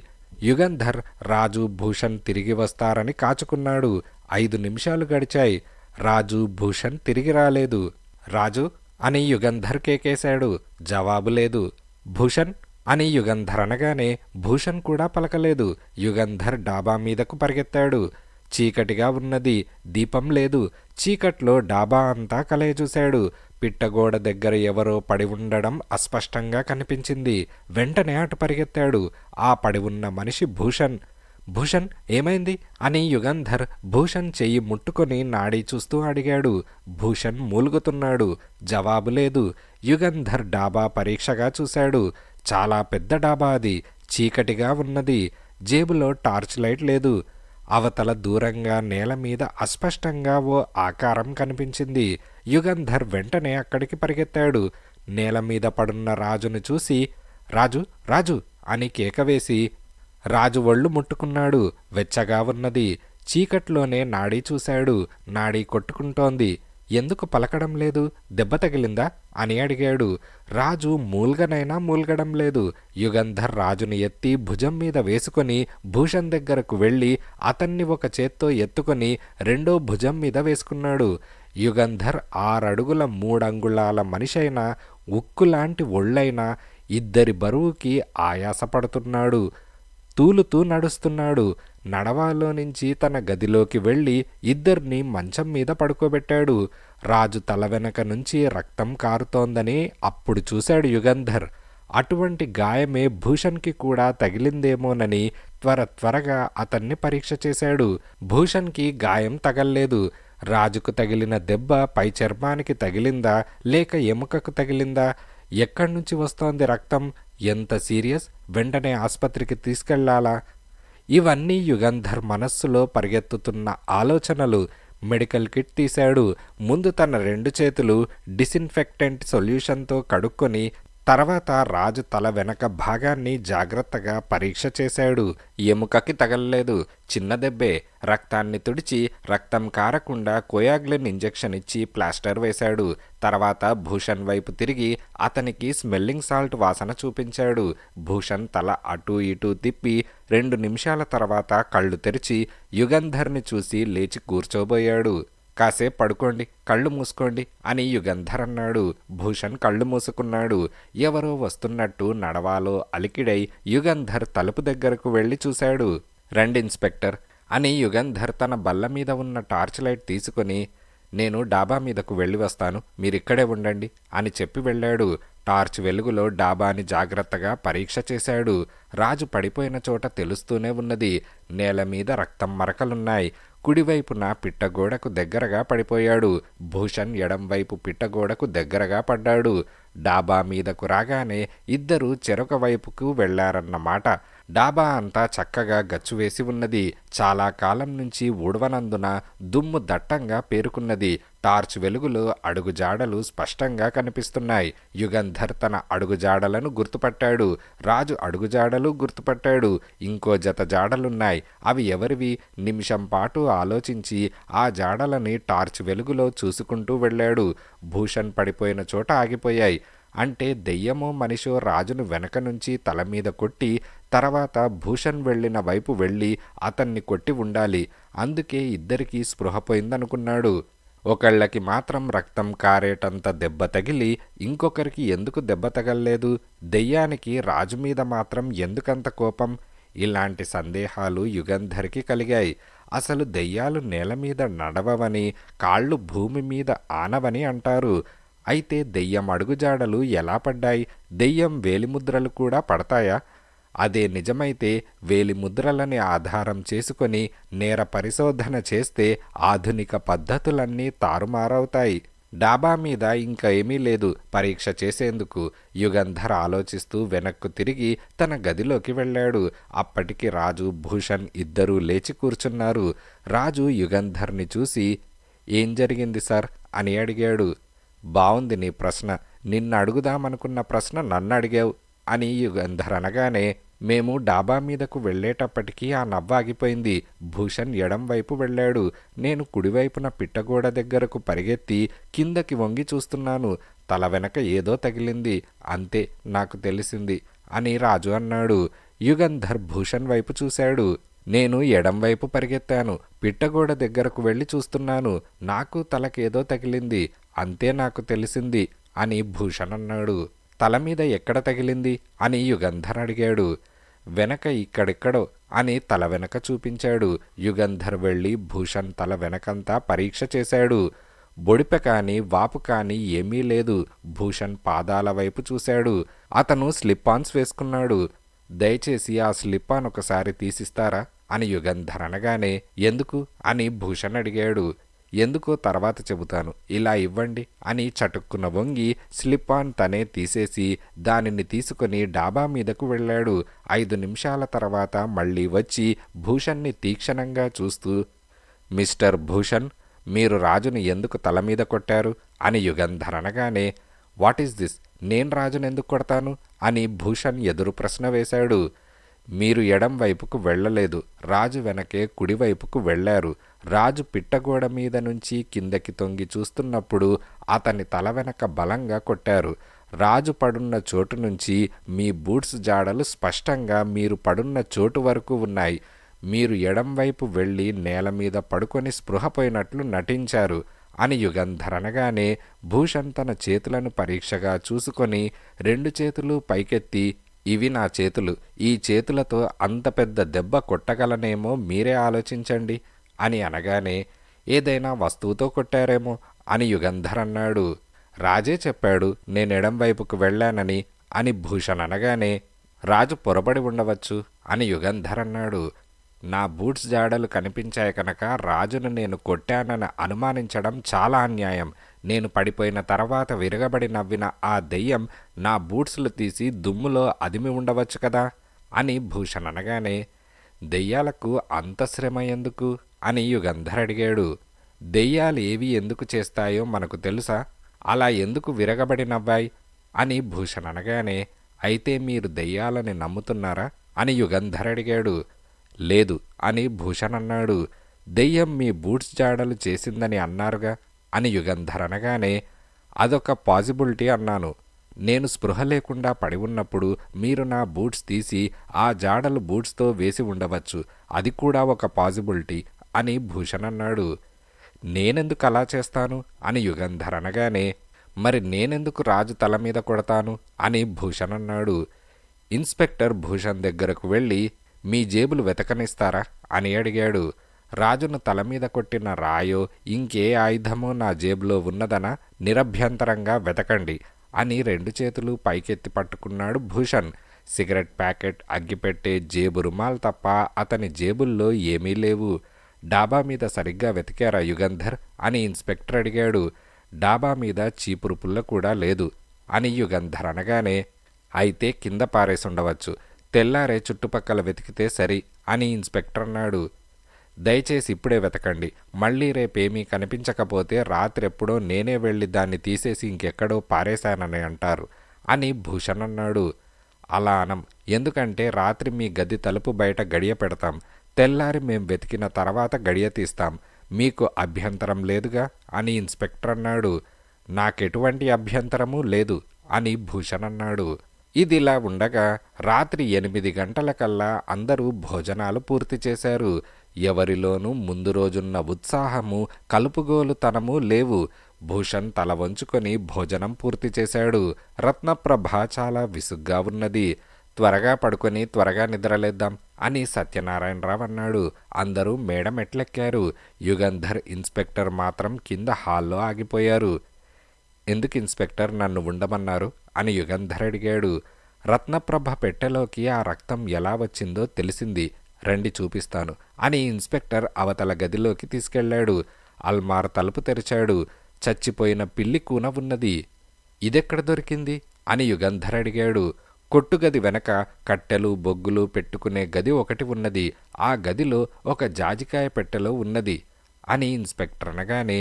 యుగంధర్, రాజు, భూషణ్ తిరిగి వస్తారని కాచుకున్నాడు. 5 నిమిషాలు గడిచాయి. రాజు, భూషణ్ తిరిగి రాలేదు. రాజు అని యుగంధర్ కేకేశాడు. జవాబు లేదు. భూషణ్ అని యుగంధర్ అనగానే భూషణ్ కూడా పలకలేదు. యుగంధర్ డాబా మీదకు పరిగెత్తాడు. చీకటిగా ఉన్నది. దీపం లేదు. చీకట్లో డాబా అంతా కలయచూశాడు. పిట్టగోడ దగ్గర ఎవరో పడి ఉండడం అస్పష్టంగా కనిపించింది. వెంటనే అటు పరిగెత్తాడు. ఆ పడి ఉన్న మనిషి భూషణ్. భూషణ్, ఏమైంది అని యుగంధర్ భూషణ్ చెయ్యి ముట్టుకొని నాడీ చూస్తూ అడిగాడు. భూషణ్ మూలుగుతున్నాడు. జవాబు లేదు. యుగంధర్ డాబా పరీక్షగా చూశాడు. చాలా పెద్ద డాబా అది. చీకటిగా ఉన్నది. జేబులో టార్చ్ లైట్ లేదు. అవతల దూరంగా నేల మీద అస్పష్టంగా ఓ ఆకారం కనిపించింది. యుగంధర్ వెంటనే అక్కడికి పరిగెత్తాడు. నేల మీద పడున్న రాజును చూసి రాజు, రాజు అని కేకవేసి రాజు ఒళ్ళు ముట్టుకున్నాడు. వెచ్చగా ఉన్నది. చీకట్లోనే నాడీ చూశాడు. నాడీ కొట్టుకుంటోంది. ఎందుకు పలకడం లేదు? దెబ్బ తగిలిందా అని అడిగాడు. రాజు మూల్గనైనా మూల్గడం లేదు. యుగంధర్ రాజుని ఎత్తి భుజం మీద వేసుకొని భూషణ్ దగ్గరకు వెళ్ళి అతన్ని ఒక చేత్తో ఎత్తుకొని రెండో భుజం మీద వేసుకున్నాడు. యుగంధర్ 6 అడుగుల 3 అంగుళాల మనిషైనా ఉక్కులాంటి ఒళ్ళైనా ఇద్దరి బరువుకి ఆయాసపడుతున్నాడు. తూలుతూ నడుస్తున్నాడు. నడవాలో నుంచి తన గదిలోకి వెళ్ళి ఇద్దరిని మంచం మీద పడుకోబెట్టాడు. రాజు తల వెనక నుంచి రక్తం కారుతోందని అప్పుడు చూశాడు యుగంధర్. అటువంటి గాయమే భూషణ్కి కూడా తగిలిందేమోనని త్వరగా అతన్ని పరీక్ష చేశాడు. భూషణ్కి గాయం తగల్లేదు. రాజుకు తగిలిన దెబ్బ పై చర్మానికి తగిలిందా లేక ఎముకకు తగిలిందా? ఎక్కడ్నుంచి వస్తోంది రక్తం? ఎంత సీరియస్? వెంటనే ఆస్పత్రికి తీసుకెళ్లాలా? ఇవన్నీ యుగంధర్ మనస్సులో పరిగెత్తుతున్న ఆలోచనలు. మెడికల్ కిట్ తీశాడు. ముందు తన 2 చేతులు డిసిన్ఫెక్టెంట్ సొల్యూషన్తో కడుక్కొని తర్వాత రాజు తల వెనక భాగాన్ని జాగ్రత్తగా పరీక్ష చేశాడు. ఎముకకి తగలలేదు. చిన్న దెబ్బే. రక్తాన్ని తుడిచి రక్తం కారకుండా కోయాగ్లిన్ ఇంజెక్షన్ ఇచ్చి ప్లాస్టర్ వేశాడు. తర్వాత భూషణ్ వైపు తిరిగి అతనికి స్మెల్లింగ్ సాల్ట్ వాసన చూపించాడు. భూషణ్ తల అటూ ఇటూ తిప్పి 2 నిమిషాల తర్వాత కళ్ళు తెరిచి యుగంధర్ని చూసి లేచి కూర్చోబోయాడు. కాసేపు పడుకోండి, కళ్ళు మూసుకోండి అని యుగంధర్ అన్నాడు. భూషణ్ కళ్ళు మూసుకున్నాడు. ఎవరో వస్తున్నట్టు నడవాలో అలికిడై యుగంధర్ తలుపు దగ్గరకు వెళ్ళి చూశాడు. రండి ఇన్స్పెక్టర్ అని యుగంధర్ తన బల్ల మీద ఉన్న టార్చ్ లైట్ తీసుకొని, నేను డాబా మీదకు వెళ్ళి వస్తాను, మీరిక్కడే ఉండండి అని చెప్పి వెళ్ళాడు. టార్చ్ వెలుగులో డాబాని జాగ్రత్తగా పరీక్ష చేశాడు. రాజు పడిపోయిన చోట తెలుస్తూనే ఉన్నది. నేల మీద రక్తం మరకలున్నాయి. కుడివైపున పిట్టగోడకు దగ్గరగా పడిపోయాడు. భూషణ్ ఎడంవైపు పిట్టగోడకు దగ్గరగా పడ్డాడు. డాబా మీదకు రాగానే ఇద్దరూ చెరొక వైపుకు వెళ్లారన్నమాట. డాబా అంతా చక్కగా గచ్చువేసి ఉన్నది. చాలా కాలం నుంచి ఊడవనందున దుమ్ము దట్టంగా పేరుకున్నది. టార్చ్ వెలుగులో అడుగుజాడలు స్పష్టంగా కనిపిస్తున్నాయి. యుగంధర్ తన అడుగుజాడలను గుర్తుపట్టాడు. రాజు అడుగుజాడలు గుర్తుపట్టాడు. ఇంకో జత జాడలున్నాయి. అవి ఎవరివి? నిమిషం పాటు ఆలోచించి ఆ జాడలని టార్చ్ వెలుగులో చూసుకుంటూ వెళ్ళాడు. భూషణ్ పడిపోయిన చోట ఆగిపోయాయి. అంటే దెయ్యమో మనిషో రాజును వెనక నుంచి తల మీద కొట్టి తర్వాత భూషణ్ వెళ్ళిన వైపు వెళ్ళి అతన్ని కొట్టి ఉండాలి. అందుకే ఇద్దరికీ స్పృహ పోయిందనుకున్నాడు. ఒకళ్ళకి మాత్రం రక్తం కారేటంత దెబ్బ తగిలి ఇంకొకరికి ఎందుకు దెబ్బ తగల్లేదు? దెయ్యానికి రాజు మీద మాత్రం ఎందుకంత కోపం? ఇలాంటి సందేహాలు యుగంధర్కి కలిగాయి. అసలు దెయ్యాలు నేల మీద నడవవని, కాళ్ళు భూమి మీద ఆనవని అంటారు. అయితే దెయ్యం అడుగుజాడలు ఎలా పడ్డాయి? దెయ్యం వేలిముద్రలు కూడా పడతాయా? అదే నిజమైతే వేలిముద్రలని ఆధారం చేసుకొని నేర పరిశోధన చేస్తే ఆధునిక పద్ధతులన్నీ తారుమారవుతాయి. డాబా మీద ఇంకా ఏమీ లేదు పరీక్ష చేసేందుకు. యుగంధర్ ఆలోచిస్తూ వెనక్కు తిరిగి తన గదిలోకి వెళ్ళాడు. అప్పటికి రాజు, భూషణ్ ఇద్దరూ లేచి కూర్చున్నారు. రాజు యుగంధర్ని చూసి, ఏం జరిగింది సార్ అని అడిగాడు. బావుంది నీ ప్రశ్న. నిన్ను అడుగుదామనుకున్న ప్రశ్న నన్ను అడిగావు అని యుగంధర్ అనగానే, మేము డాబా మీదకు వెళ్ళేటప్పటికీ ఆ నవ్వు ఆగిపోయింది. భూషణ్ ఎడం వైపు వెళ్ళాడు. నేను కుడివైపున పిట్టగోడ దగ్గరకు పరిగెత్తి కిందకి వంగి చూస్తున్నాను. తల వెనక ఏదో తగిలింది. అంతే నాకు తెలిసింది అని రాజు అన్నాడు. యుగంధర్ భూషణ్ వైపు చూశాడు. నేను ఎడంవైపు పరిగెత్తాను. పిట్టగోడ దగ్గరకు వెళ్ళి చూస్తున్నాను. నాకు తలకేదో తగిలింది. అంతే నాకు తెలిసింది అని భూషణ్ అన్నాడు. తల మీద ఎక్కడ తగిలింది అని యుగంధర్ అడిగాడు. వెనక ఇక్కడెక్కడో అని తల వెనక చూపించాడు. యుగంధర్ వెళ్ళి భూషణ్ తల వెనకంతా పరీక్ష చేశాడు. బొడిపె కాని వాపు కాని ఏమీ లేదు. భూషణ్ పాదాల వైపు చూశాడు. అతను స్లిప్ ఆన్స్ వేసుకున్నాడు. దయచేసి ఆ స్లిప్ ఆన్ ఒకసారి తీసిస్తారా అని యుగంధర్ అనగానే, ఎందుకు అని భూషణ్ అడిగాడు. ఎందుకో తర్వాత చెబుతాను, ఇలా ఇవ్వండి అని చటుక్కున వంగి స్లిప్ ఆన్ తనే తీసేసి దానిని తీసుకొని డాబా మీదకు వెళ్ళాడు. 5 నిమిషాల తర్వాత మళ్ళీ వచ్చి భూషణ్ని తీక్షణంగా చూస్తూ, మిస్టర్ భూషణ్, మీరు రాజుని ఎందుకు తల మీద కొట్టారు అని యుగంధర్ అనగానే, వాట్ ఈస్ దిస్, నేను రాజును ఎందుకు కొడతాను అని భూషణ్ ఎదురు ప్రశ్న వేశాడు. మీరు ఎడం వైపుకు వెళ్ళలేదు, రాజు వెనకే కుడివైపుకు వెళ్ళారు. రాజు పిట్టగోడ మీద నుంచి కిందకి తొంగి చూస్తున్నప్పుడు అతని తల వెనక బలంగా కొట్టారు. రాజు పడున్న చోటు నుంచి మీ బూట్స్ జాడలు స్పష్టంగా మీరు పడున్న చోటు వరకు ఉన్నాయి. మీరు ఎడంవైపు వెళ్ళి నేల మీద పడుకొని స్పృహపోయినట్లు నటించారు అని యుగంధర్ అనగానే, భూషణ్ తన చేతులను పరీక్షగా చూసుకొని 2 చేతులు పైకెత్తి, ఇవి నా చేతులు, ఈ చేతులతో అంత పెద్ద దెబ్బ కొట్టగలనేమో మీరే ఆలోచించండి అని అనగానే, ఏదైనా వస్తువుతో కొట్టారేమో అని యుగంధర్ అన్నాడు. రాజే చెప్పాడు నేను ఎడం వైపుకు వెళ్ళానని అని భూషణ్ అనగానే, రాజు పొరబడి ఉండవచ్చు అని యుగంధర్ అన్నాడు. నా బూట్స్ జాడలు కనిపించాయి కనుక రాజును నేను కొట్టానని అనుమానించడం చాలా అన్యాయం. నేను పడిపోయిన తర్వాత విరగబడి నవ్విన ఆ దెయ్యం నా బూట్స్లు తీసి దుమ్ములో అదిమి ఉండవచ్చు కదా అని భూషణ్ అనగానే, దెయ్యాలకు అంత శ్రమ ఎందుకు అని యుగంధర్ అడిగాడు. దెయ్యాలు ఏవి ఎందుకు చేస్తాయో మనకు తెలుసా? అలా ఎందుకు విరగబడి నవ్వాయి అని భూషణ్ అనగానే, అయితే మీరు దెయ్యాలని నమ్ముతున్నారా అని యుగంధర్ అడిగాడు. లేదు అని భూషణ్ అన్నాడు. దెయ్యం మీ బూట్స్ జాడలు చేసిందని అన్నారుగా అని యుగంధర్ అనగానే, అదొక పాజిబిలిటీ అన్నాను. నేను స్పృహ లేకుండా పడి ఉన్నప్పుడు మీరు నా బూట్స్ తీసి ఆ జాడలు బూట్స్తో వేసి ఉండవచ్చు, అది కూడా ఒక పాజిబిలిటీ అని భూషణ్ అన్నాడు. నేనెందుకు అలా చేస్తాను అని యుగంధర్ అనగానే, మరి నేనెందుకు రాజు తల మీద కొడతాను అని భూషణ్ అన్నాడు. ఇన్స్పెక్టర్ భూషణ్ దగ్గరకు వెళ్ళి, మీ జేబులు వెతకనిస్తారా అని అడిగాడు. రాజును తల మీద కొట్టిన రాయో ఇంకే ఆయుధమో నా జేబులో ఉన్నదనా, నిరభ్యంతరంగా వెతకండి అని 2 చేతులు పైకెత్తి పట్టుకున్నాడు భూషణ్. సిగరెట్ ప్యాకెట్, అగ్గిపెట్టే, జేబు రుమాల్ తప్ప అతని జేబుల్లో ఏమీ లేవు. డాబా మీద సరిగ్గా వెతికారా యుగంధర్ అని ఇన్స్పెక్టర్ అడిగాడు. డాబా మీద చీపురు పుల్ల కూడా లేదు అని యుగంధర్ అనగానే, అయితే కింద పారేసుండవచ్చు, తెల్లారే చుట్టుపక్కల వెతికితే సరి అని ఇన్స్పెక్టర్ అన్నాడు. దయచేసి ఇప్పుడే వెతకండి, మళ్ళీ రేపేమీ కనిపించకపోతే రాత్రెప్పుడో నేనే వెళ్ళి దాన్ని తీసేసి ఇంకెక్కడో పారేశానని అంటారు అని భూషణ్ అన్నాడు. అలా అనం, ఎందుకంటే రాత్రి మీ గది తలుపు బయట గడియ పెడతాం, తెల్లారి మేం వెతికిన తర్వాత గడియ తీస్తాం, మీకు అభ్యంతరం లేదుగా అని ఇన్స్పెక్టర్ అన్నాడు. నాకెటువంటి అభ్యంతరమూ లేదు అని భూషణ్ అన్నాడు. ఇదిలా ఉండగా రాత్రి 8 గంటలకల్లా అందరూ భోజనాలు పూర్తి చేశారు. ఎవరిలోనూ ముందు రోజున్న ఉత్సాహము, కలుపుగోలుతనము లేవు. భూషణ్ తల వంచుకొని భోజనం పూర్తి చేశాడు. రత్నప్రభ చాలా విసుగ్గా ఉన్నది. త్వరగా పడుకొని త్వరగా నిద్రలేద్దాం అని సత్యనారాయణరావు అన్నాడు. అందరూ మేడ మెట్లెక్కారు. యుగంధర్, ఇన్స్పెక్టర్ మాత్రం కింద హాల్లో ఆగిపోయారు. ఎందుకు ఇన్స్పెక్టర్ నన్ను ఉండమన్నారు అని యుగంధర్ అడిగాడు. రత్నప్రభ పెట్టెలోకి ఆ రక్తం ఎలా వచ్చిందో తెలిసింది, రండి చూపిస్తాను అని ఇన్స్పెక్టర్ అవతల గదిలోకి తీసుకెళ్లాడు. అల్మార్ తలుపు తెరిచాడు. చచ్చిపోయిన పిల్లి కూన ఉన్నది. ఇదెక్కడ దొరికింది అని యుగంధర్ అడిగాడు. కొట్టుగది వెనక కట్టెలు, బొగ్గులు పెట్టుకునే గది ఒకటి ఉన్నది. ఆ గదిలో ఒక జాజికాయ పెట్టెలో ఉన్నది అని ఇన్స్పెక్టర్ అనగానే,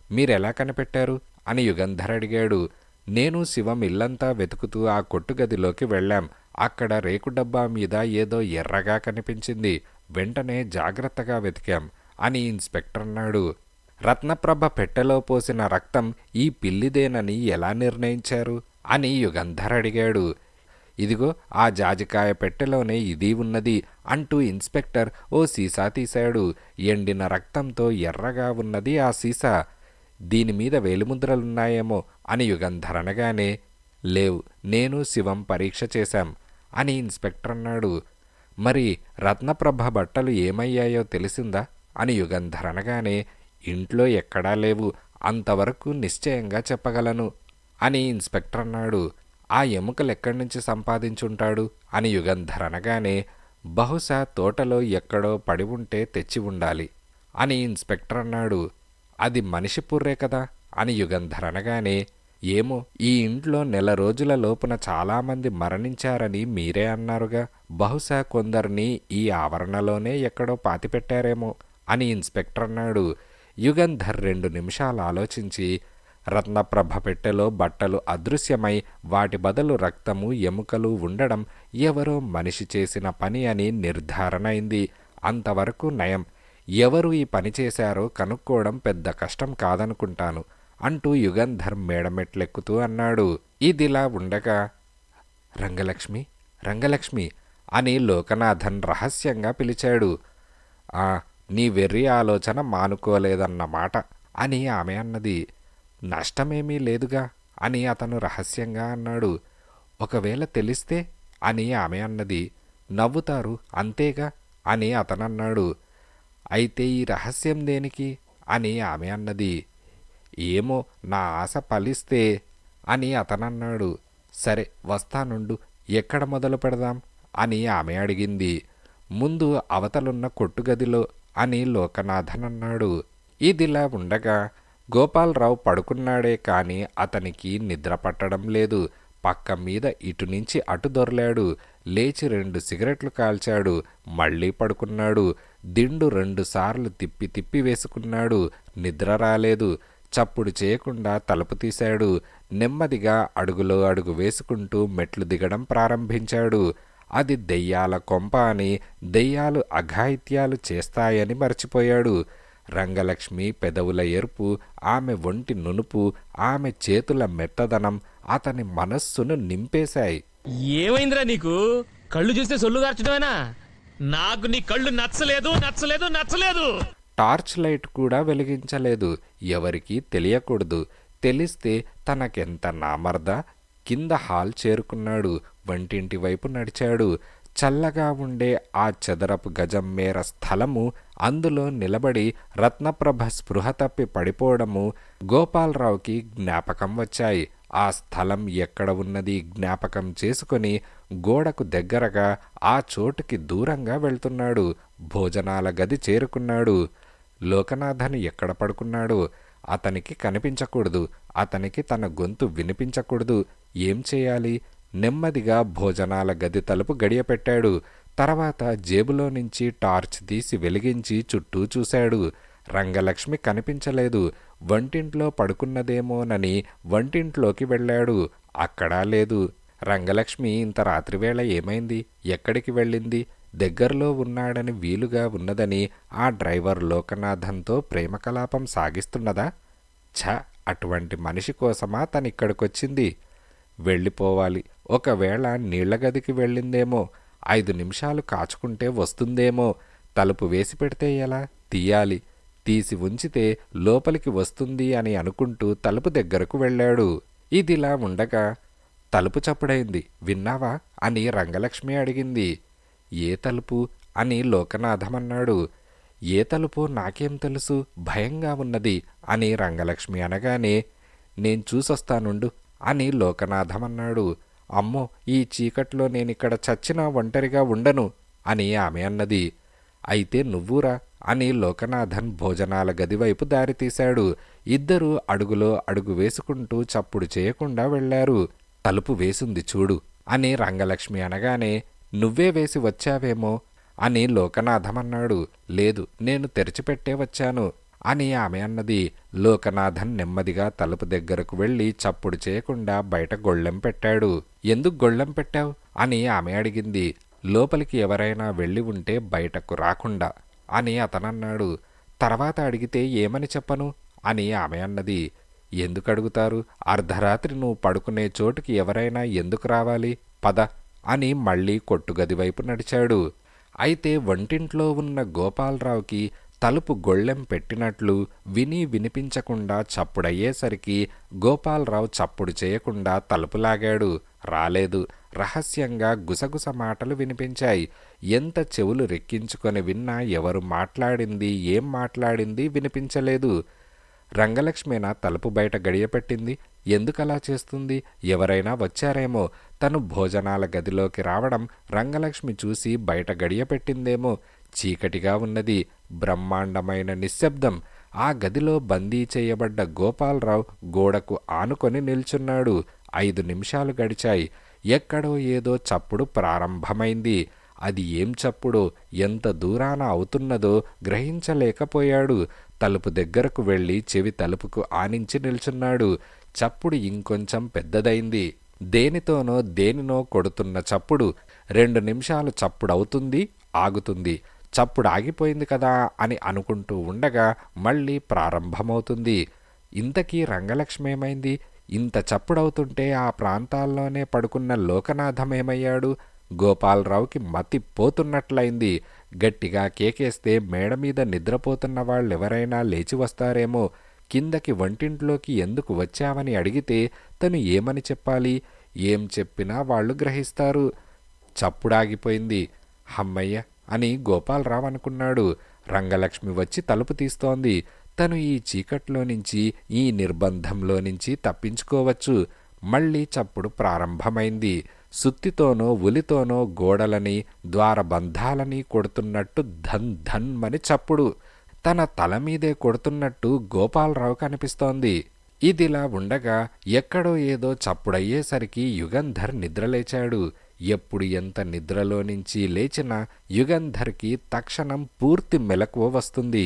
మీరెలా కనిపెట్టారు అని యుగంధర్ అడిగాడు. నేను శివం ఇల్లంతా వెతుకుతూ ఆ కొట్టుగదిలోకి వెళ్ళాం. అక్కడ రేకు డబ్బా మీద ఏదో ఎర్రగా కనిపించింది. వెంటనే జాగ్రత్తగా వెతికాం అని ఇన్స్పెక్టర్ అన్నాడు. రత్నప్రభ పెట్టెలో పోసిన రక్తం ఈ పిల్లిదేనని ఎలా నిర్ణయించారు అని యుగంధర్ అడిగాడు. ఇదిగో ఆ జాజికాయ పెట్టెలోనే ఇది ఉన్నది అంటూ ఇన్స్పెక్టర్ ఓ సీసా తీశాడు. ఎండిన రక్తంతో ఎర్రగా ఉన్నది ఆ సీసా. దీనిమీద వేలిముద్రలున్నాయేమో అని యుగంధర్ అనగానే, లేవు, నేను శివం పరీక్ష చేశాం అని ఇన్స్పెక్టర్ అన్నాడు. మరి రత్నప్రభ బట్టలు ఏమయ్యాయో తెలిసిందా అని యుగంధర్ అనగానే, ఇంట్లో ఎక్కడా లేవు, అంతవరకు నిశ్చయంగా చెప్పగలను అని ఇన్స్పెక్టర్ అన్నాడు. ఆ ఎముకలు ఎక్కడి నుంచి సంపాదించుంటాడు అని యుగంధర్ అనగానే, బహుశా తోటలో ఎక్కడో పడి ఉంటే తెచ్చి ఉండాలి అని ఇన్స్పెక్టర్ అన్నాడు. అది మనిషి పుర్రే కదా అని యుగంధర్ అనగానే, ఏమో, ఈ ఇంట్లో 1 రోజుల లోపున చాలామంది మరణించారని మీరే అన్నారుగా, బహుశా కొందరిని ఈ ఆవరణలోనే ఎక్కడో పాతిపెట్టారేమో అని ఇన్స్పెక్టర్ అన్నాడు. యుగంధర్ 2 నిమిషాలు ఆలోచించి, రత్నప్రభ పెట్టెలో బట్టలు అదృశ్యమై వాటి బదులు రక్తము, ఎముకలు ఉండడం ఎవరో మనిషి చేసిన పని అని నిర్ధారణ అయింది. అంతవరకు నయం. ఎవరు ఈ పని చేశారో కనుక్కోవడం పెద్ద కష్టం కాదనుకుంటాను అంటూ యుగంధర్ మేడమెట్లెక్కుతూ అన్నాడు. ఇదిలా ఉండగా, రంగలక్ష్మి, రంగలక్ష్మి అని లోకనాథన్ రహస్యంగా పిలిచాడు. నీ వెర్రి ఆలోచన మానుకోలేదన్నమాట అని ఆమె అన్నది. నష్టమేమీ లేదుగా అని అతను రహస్యంగా అన్నాడు. ఒకవేళ తెలిస్తే అని ఆమె అన్నది. నవ్వుతారు అంతేగా అని అతనన్నాడు. అయితే ఈ రహస్యం దేనికి అని ఆమె అన్నది. ఏమో, నా ఆశ ఫలిస్తే అని అతనన్నాడు. సరే వస్తానుండు, ఎక్కడ మొదలు పెడదాం అని ఆమె అడిగింది. ముందు అవతలున్న కొట్టుగదిలో అని లోకనాథన్ అన్నాడు. ఇదిలా ఉండగా గోపాలరావు పడుకున్నాడే కాని అతనికి నిద్ర పట్టడం లేదు. పక్క మీద ఇటు నుంచి అటు దొర్లాడు. లేచి 2 సిగరెట్లు కాల్చాడు. మళ్ళీ పడుకున్నాడు. దిండు 2 సార్లు తిప్పి తిప్పి వేసుకున్నాడు. నిద్ర రాలేదు. చప్పుడు చేయకుండా తలుపు తీశాడు. నెమ్మదిగా అడుగులో అడుగు వేసుకుంటూ మెట్లు దిగడం ప్రారంభించాడు. అది దెయ్యాల కొంప అని, దెయ్యాలు అఘాయిత్యాలు చేస్తాయని మర్చిపోయాడు. రంగలక్ష్మి పెదవుల ఎరుపు, ఆమె ఒంటి నునుపు, ఆమె చేతుల మెత్తదనం అతని మనస్సును నింపేశాయి. ఏమైందిరా నీకు? కళ్ళు చూస్తే సొల్లు గార్చడమేనా? నాకు నీ కళ్ళు నచ్చలేదు నచ్చలేదు నచ్చలేదు. టార్చ్ లైట్ కూడా వెలిగించలేదు. ఎవరికీ తెలియకూడదు. తెలిస్తే తనకెంత నామర్దా. కింద హాల్ చేరుకున్నాడు. వంటింటి వైపు నడిచాడు. చల్లగా ఉండే ఆ చదరపు గజం మేర స్థలము, అందులో నిలబడి రత్నప్రభ స్పృహ తప్పి పడిపోవడము గోపాలరావుకి జ్ఞాపకం వచ్చాయి. ఆ స్థలం ఎక్కడ ఉన్నది జ్ఞాపకం చేసుకొని గోడకు దగ్గరగా ఆ చోటుకి దూరంగా వెళ్తున్నాడు. భోజనాల గది చేరుకున్నాడు. లోకనాథన్ ఎక్కడ పడుకున్నాడు? అతనికి కనిపించకూడదు, అతనికి తన గొంతు వినిపించకూడదు. ఏం చేయాలి? నెమ్మదిగా భోజనాల గది తలుపు గడియపెట్టాడు. తర్వాత జేబులో నుంచి టార్చ్ తీసి వెలిగించి చుట్టూ చూశాడు. రంగలక్ష్మి కనిపించలేదు. వంటింట్లో పడుకున్నదేమోనని వంటింట్లోకి వెళ్ళాడు. అక్కడా లేదు. రంగలక్ష్మి ఇంత రాత్రివేళ ఏమైంది? ఎక్కడికి వెళ్ళింది? దగ్గరలో ఉన్నాడని వీలుగా ఉన్నదని ఆ డ్రైవర్ లోకనాథన్తో ప్రేమకలాపం సాగిస్తున్నదా? ఛ, అటువంటి మనిషి కోసమా తనిక్కడికొచ్చింది? వెళ్ళిపోవాలి. ఒకవేళ నీళ్లగదికి వెళ్ళిందేమో. 5 నిమిషాలు కాచుకుంటే వస్తుందేమో. తలుపు వేసి పెడితే ఎలా? తీయాలి. తీసి ఉంచితే లోపలికి వస్తుంది అని అనుకుంటూ తలుపు దగ్గరకు వెళ్ళాడు. ఇదిలా ఉండగా తలుపు చప్పుడైంది. విన్నావా అని రంగలక్ష్మి అడిగింది. ఏ తలుపు అని లోకనాథమన్నాడు. ఏ తలుపో నాకేం తెలుసు, భయంగా ఉన్నది అని రంగలక్ష్మి అనగానే, నేను చూసొస్తానుండు అని లోకనాథమన్నాడు. అమ్మో, ఈ చీకట్లో నేనిక్కడ చచ్చినా ఒంటరిగా ఉండను అని ఆమె అన్నది. అయితే నువ్వురా అని లోకనాథన్ భోజనాల గదివైపు దారితీశాడు. ఇద్దరూ అడుగులో అడుగు వేసుకుంటూ చప్పుడు చేయకుండా వెళ్లారు. తలుపు వేసుంది చూడు అని రంగలక్ష్మి అనగానే, నువ్వే వేసి వచ్చావేమో అని లోకనాథమన్నాడు. లేదు, నేను తెరిచిపెట్టే వచ్చాను అని ఆమె అన్నది. లోకనాథన్ నెమ్మదిగా తలుపు దగ్గరకు వెళ్ళి చప్పుడు చేయకుండా బయట గొళ్ళెం పెట్టాడు. ఎందుకు గొళ్ళెం పెట్టావు అని ఆమె అడిగింది. లోపలికి ఎవరైనా వెళ్ళి ఉంటే బయటకు రాకుండా అని అతనన్నాడు. తర్వాత అడిగితే ఏమని చెప్పను అని ఆమె అన్నది. ఎందుకు అడుగుతారు? అర్ధరాత్రి నువ్వు పడుకునే చోటుకి ఎవరైనా ఎందుకు రావాలి? పద అని మళ్ళీ కొట్టుగది వైపు నడిచాడు. అయితే వంటింట్లో ఉన్న గోపాలరావుకి తలుపు గొళ్ళెం పెట్టినట్లు విని వినిపించకుండా చప్పుడయ్యేసరికి గోపాలరావు చప్పుడు చేయకుండా తలుపు లాగాడు. రాలేదు. రహస్యంగా గుసగుస మాటలు వినిపించాయి. ఎంత చెవులు రెక్కించుకొని విన్నా ఎవరు మాట్లాడింది, ఏం మాట్లాడింది వినిపించలేదు. రంగలక్ష్మేనా తలుపు బయట గడియపెట్టింది? ఎందుకలా చేస్తుంది? ఎవరైనా వచ్చారేమో. తను భోజనాల గదిలోకి రావడం రంగలక్ష్మి చూసి బయట గడియపెట్టిందేమో. చీకటిగా ఉన్నది. బ్రహ్మాండమైన నిశ్శబ్దం. ఆ గదిలో బందీ చేయబడ్డ గోపాలరావు గోడకు ఆనుకొని నిల్చున్నాడు. 5 నిమిషాలు గడిచాయి. ఎక్కడో ఏదో చప్పుడు ప్రారంభమైంది. అది ఏం చప్పుడో, ఎంత దూరాన అవుతున్నదో గ్రహించలేకపోయాడు. తలుపు దగ్గరకు వెళ్ళి చెవి తలుపుకు ఆనించి నిల్చున్నాడు. చప్పుడు ఇంకొంచెం పెద్దదైంది. దేనినో కొడుతున్న చప్పుడు. 2 నిమిషాలు చప్పుడవుతుంది, ఆగుతుంది. చప్పుడు ఆగిపోయింది కదా అని అనుకుంటూ ఉండగా మళ్ళీ ప్రారంభమవుతుంది. ఇంతకీ రంగలక్ష్మేమైంది? ఇంత చప్పుడవుతుంటే ఆ ప్రాంతాల్లోనే పడుకున్న లోకనాథమేమయ్యాడు? గోపాలరావుకి మతి పోతున్నట్లయింది. గట్టిగా కేకేస్తే మేడమీద నిద్రపోతున్న వాళ్ళెవరైనా లేచి వస్తారేమో. కిందకి వంటింట్లోకి ఎందుకు వచ్చావని అడిగితే తను ఏమని చెప్పాలి? ఏం చెప్పినా వాళ్ళు గ్రహిస్తారు. చప్పుడాగిపోయింది. హమ్మయ్య అని గోపాలరావు అనుకున్నాడు. రంగలక్ష్మి వచ్చి తలుపు తీస్తోంది. తను ఈ చీకట్లో నుంచి, ఈ నిర్బంధంలో నుంచి తప్పించుకోవచ్చు. మళ్ళీ చప్పుడు ప్రారంభమైంది. సుత్తితోనో ఉలితోనో గోడలని, ద్వారబంధాలని కొడుతున్నట్టు ధన్ ధన్మని చప్పుడు. తన తల మీదే కొడుతున్నట్టు గోపాలరావు కనిపిస్తోంది. ఇదిలా ఉండగా ఎక్కడో ఏదో చప్పుడయ్యేసరికి యుగంధర్ నిద్రలేచాడు. ఎప్పుడు ఎంత నిద్రలో నుంచి లేచినా యుగంధర్కి తక్షణం పూర్తి మెలకువ వస్తుంది.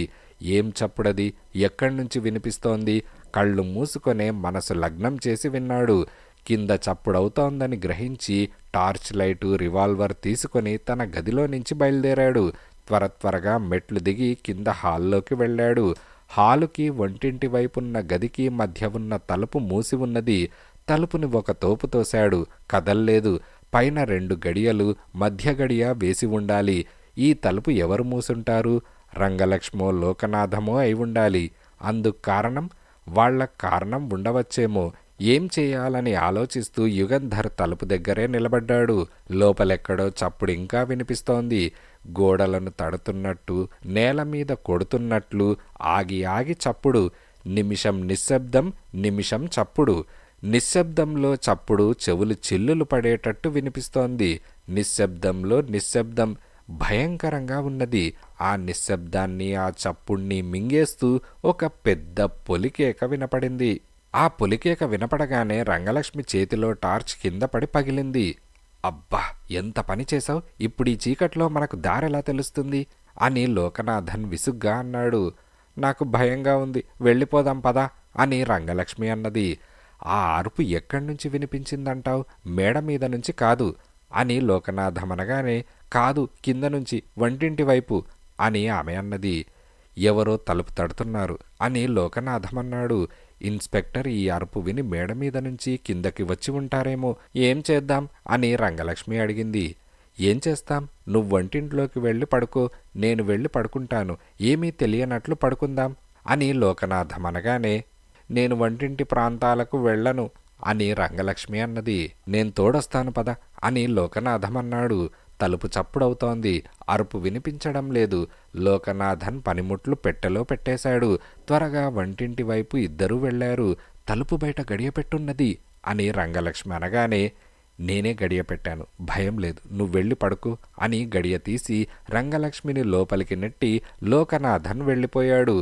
ఏం చప్పుడది? ఎక్కడ్నుంచి వినిపిస్తోంది? కళ్ళు మూసుకొనే మనసు లగ్నం చేసి విన్నాడు. కింద చప్పుడవుతోందని గ్రహించి టార్చ్ లైటు, రివాల్వర్ తీసుకొని తన గదిలో నుంచి బయలుదేరాడు. త్వరగా మెట్లు దిగి కింద హాల్లోకి వెళ్ళాడు. హాలుకి వంటింటి వైపున్న గదికి మధ్య ఉన్న తలుపు మూసి ఉన్నది. తలుపుని ఒక తోపు తోశాడు. కదల్లేదు. పైన 2 గడియలు, మధ్య గడియ వేసి ఉండాలి. ఈ తలుపు ఎవరు మూసుంటారు? రంగలక్ష్మో లోకనాథమో అయి ఉండాలి. అందుకు కారణం? వాళ్ల కారణం ఉండవచ్చేమో. ఏం చేయాలని ఆలోచిస్తూ యుగంధర్ తలుపు దగ్గరే నిలబడ్డాడు. లోపలెక్కడో చప్పుడు ఇంకా వినిపిస్తోంది. గోడలను తడుతున్నట్టు, నేల మీద కొడుతున్నట్లు ఆగి ఆగి చప్పుడు. నిమిషం నిశ్శబ్దం, నిమిషం చప్పుడు. నిశ్శబ్దంలో చప్పుడు చెవులు చిల్లులు పడేటట్టు వినిపిస్తోంది. నిశ్శబ్దంలో నిశ్శబ్దం భయంకరంగా ఉన్నది. ఆ నిశ్శబ్దాన్ని, ఆ చప్పుణ్ణి మింగేస్తూ ఒక పెద్ద పొలికేక వినపడింది. ఆ పొలికేక వినపడగానే రంగలక్ష్మి చేతిలో టార్చ్ కింద పడి పగిలింది. అబ్బా, ఎంత పని చేశావు! ఇప్పుడు ఈ చీకట్లో మనకు దారెలా తెలుస్తుంది అని లోకనాథన్ విసుగ్గా అన్నాడు. నాకు భయంగా ఉంది, వెళ్ళిపోదాం పదా అని రంగలక్ష్మి అన్నది. ఆ అరుపు ఎక్కడి నుంచి వినిపించిందంటావు? మేడ మీద నుంచి కాదు అని లోకనాథం అనగానే, కాదు కింద నుంచి, వంటింటి వైపు అని ఆమె అన్నది. ఎవరో తలుపు తడుతున్నారు అని లోకనాథమన్నాడు. ఇన్స్పెక్టర్ ఈ అరుపు విని మేడ మీద నుంచి కిందకి వచ్చి ఉంటారేమో, ఏం చేద్దాం అని రంగలక్ష్మి అడిగింది. ఏం చేస్తాం, నువ్వు వంటింట్లోకి వెళ్ళి పడుకో, నేను వెళ్ళి పడుకుంటాను, ఏమీ తెలియనట్లు పడుకుందాం అని లోకనాథం అనగానే, నేను వంటింటి ప్రాంతాలకు వెళ్ళను అని రంగలక్ష్మి అన్నది. నేను తోడొస్తాను పద అని లోకనాథమన్నాడు. తలుపు చప్పుడవుతోంది. అరుపు వినిపించడం లేదు. లోకనాథన్ పనిముట్లు పెట్టెలో పెట్టేశాడు. త్వరగా వంటింటి వైపు ఇద్దరూ వెళ్లారు. తలుపు బయట గడియ పెట్టున్నది అని రంగలక్ష్మి అనగానే, నేనే గడియ పెట్టాను, భయం లేదు, నువ్వు వెళ్ళి పడుకో అని గడియ తీసి రంగలక్ష్మిని లోపలికి నెట్టి లోకనాథన్ వెళ్ళిపోయాడు.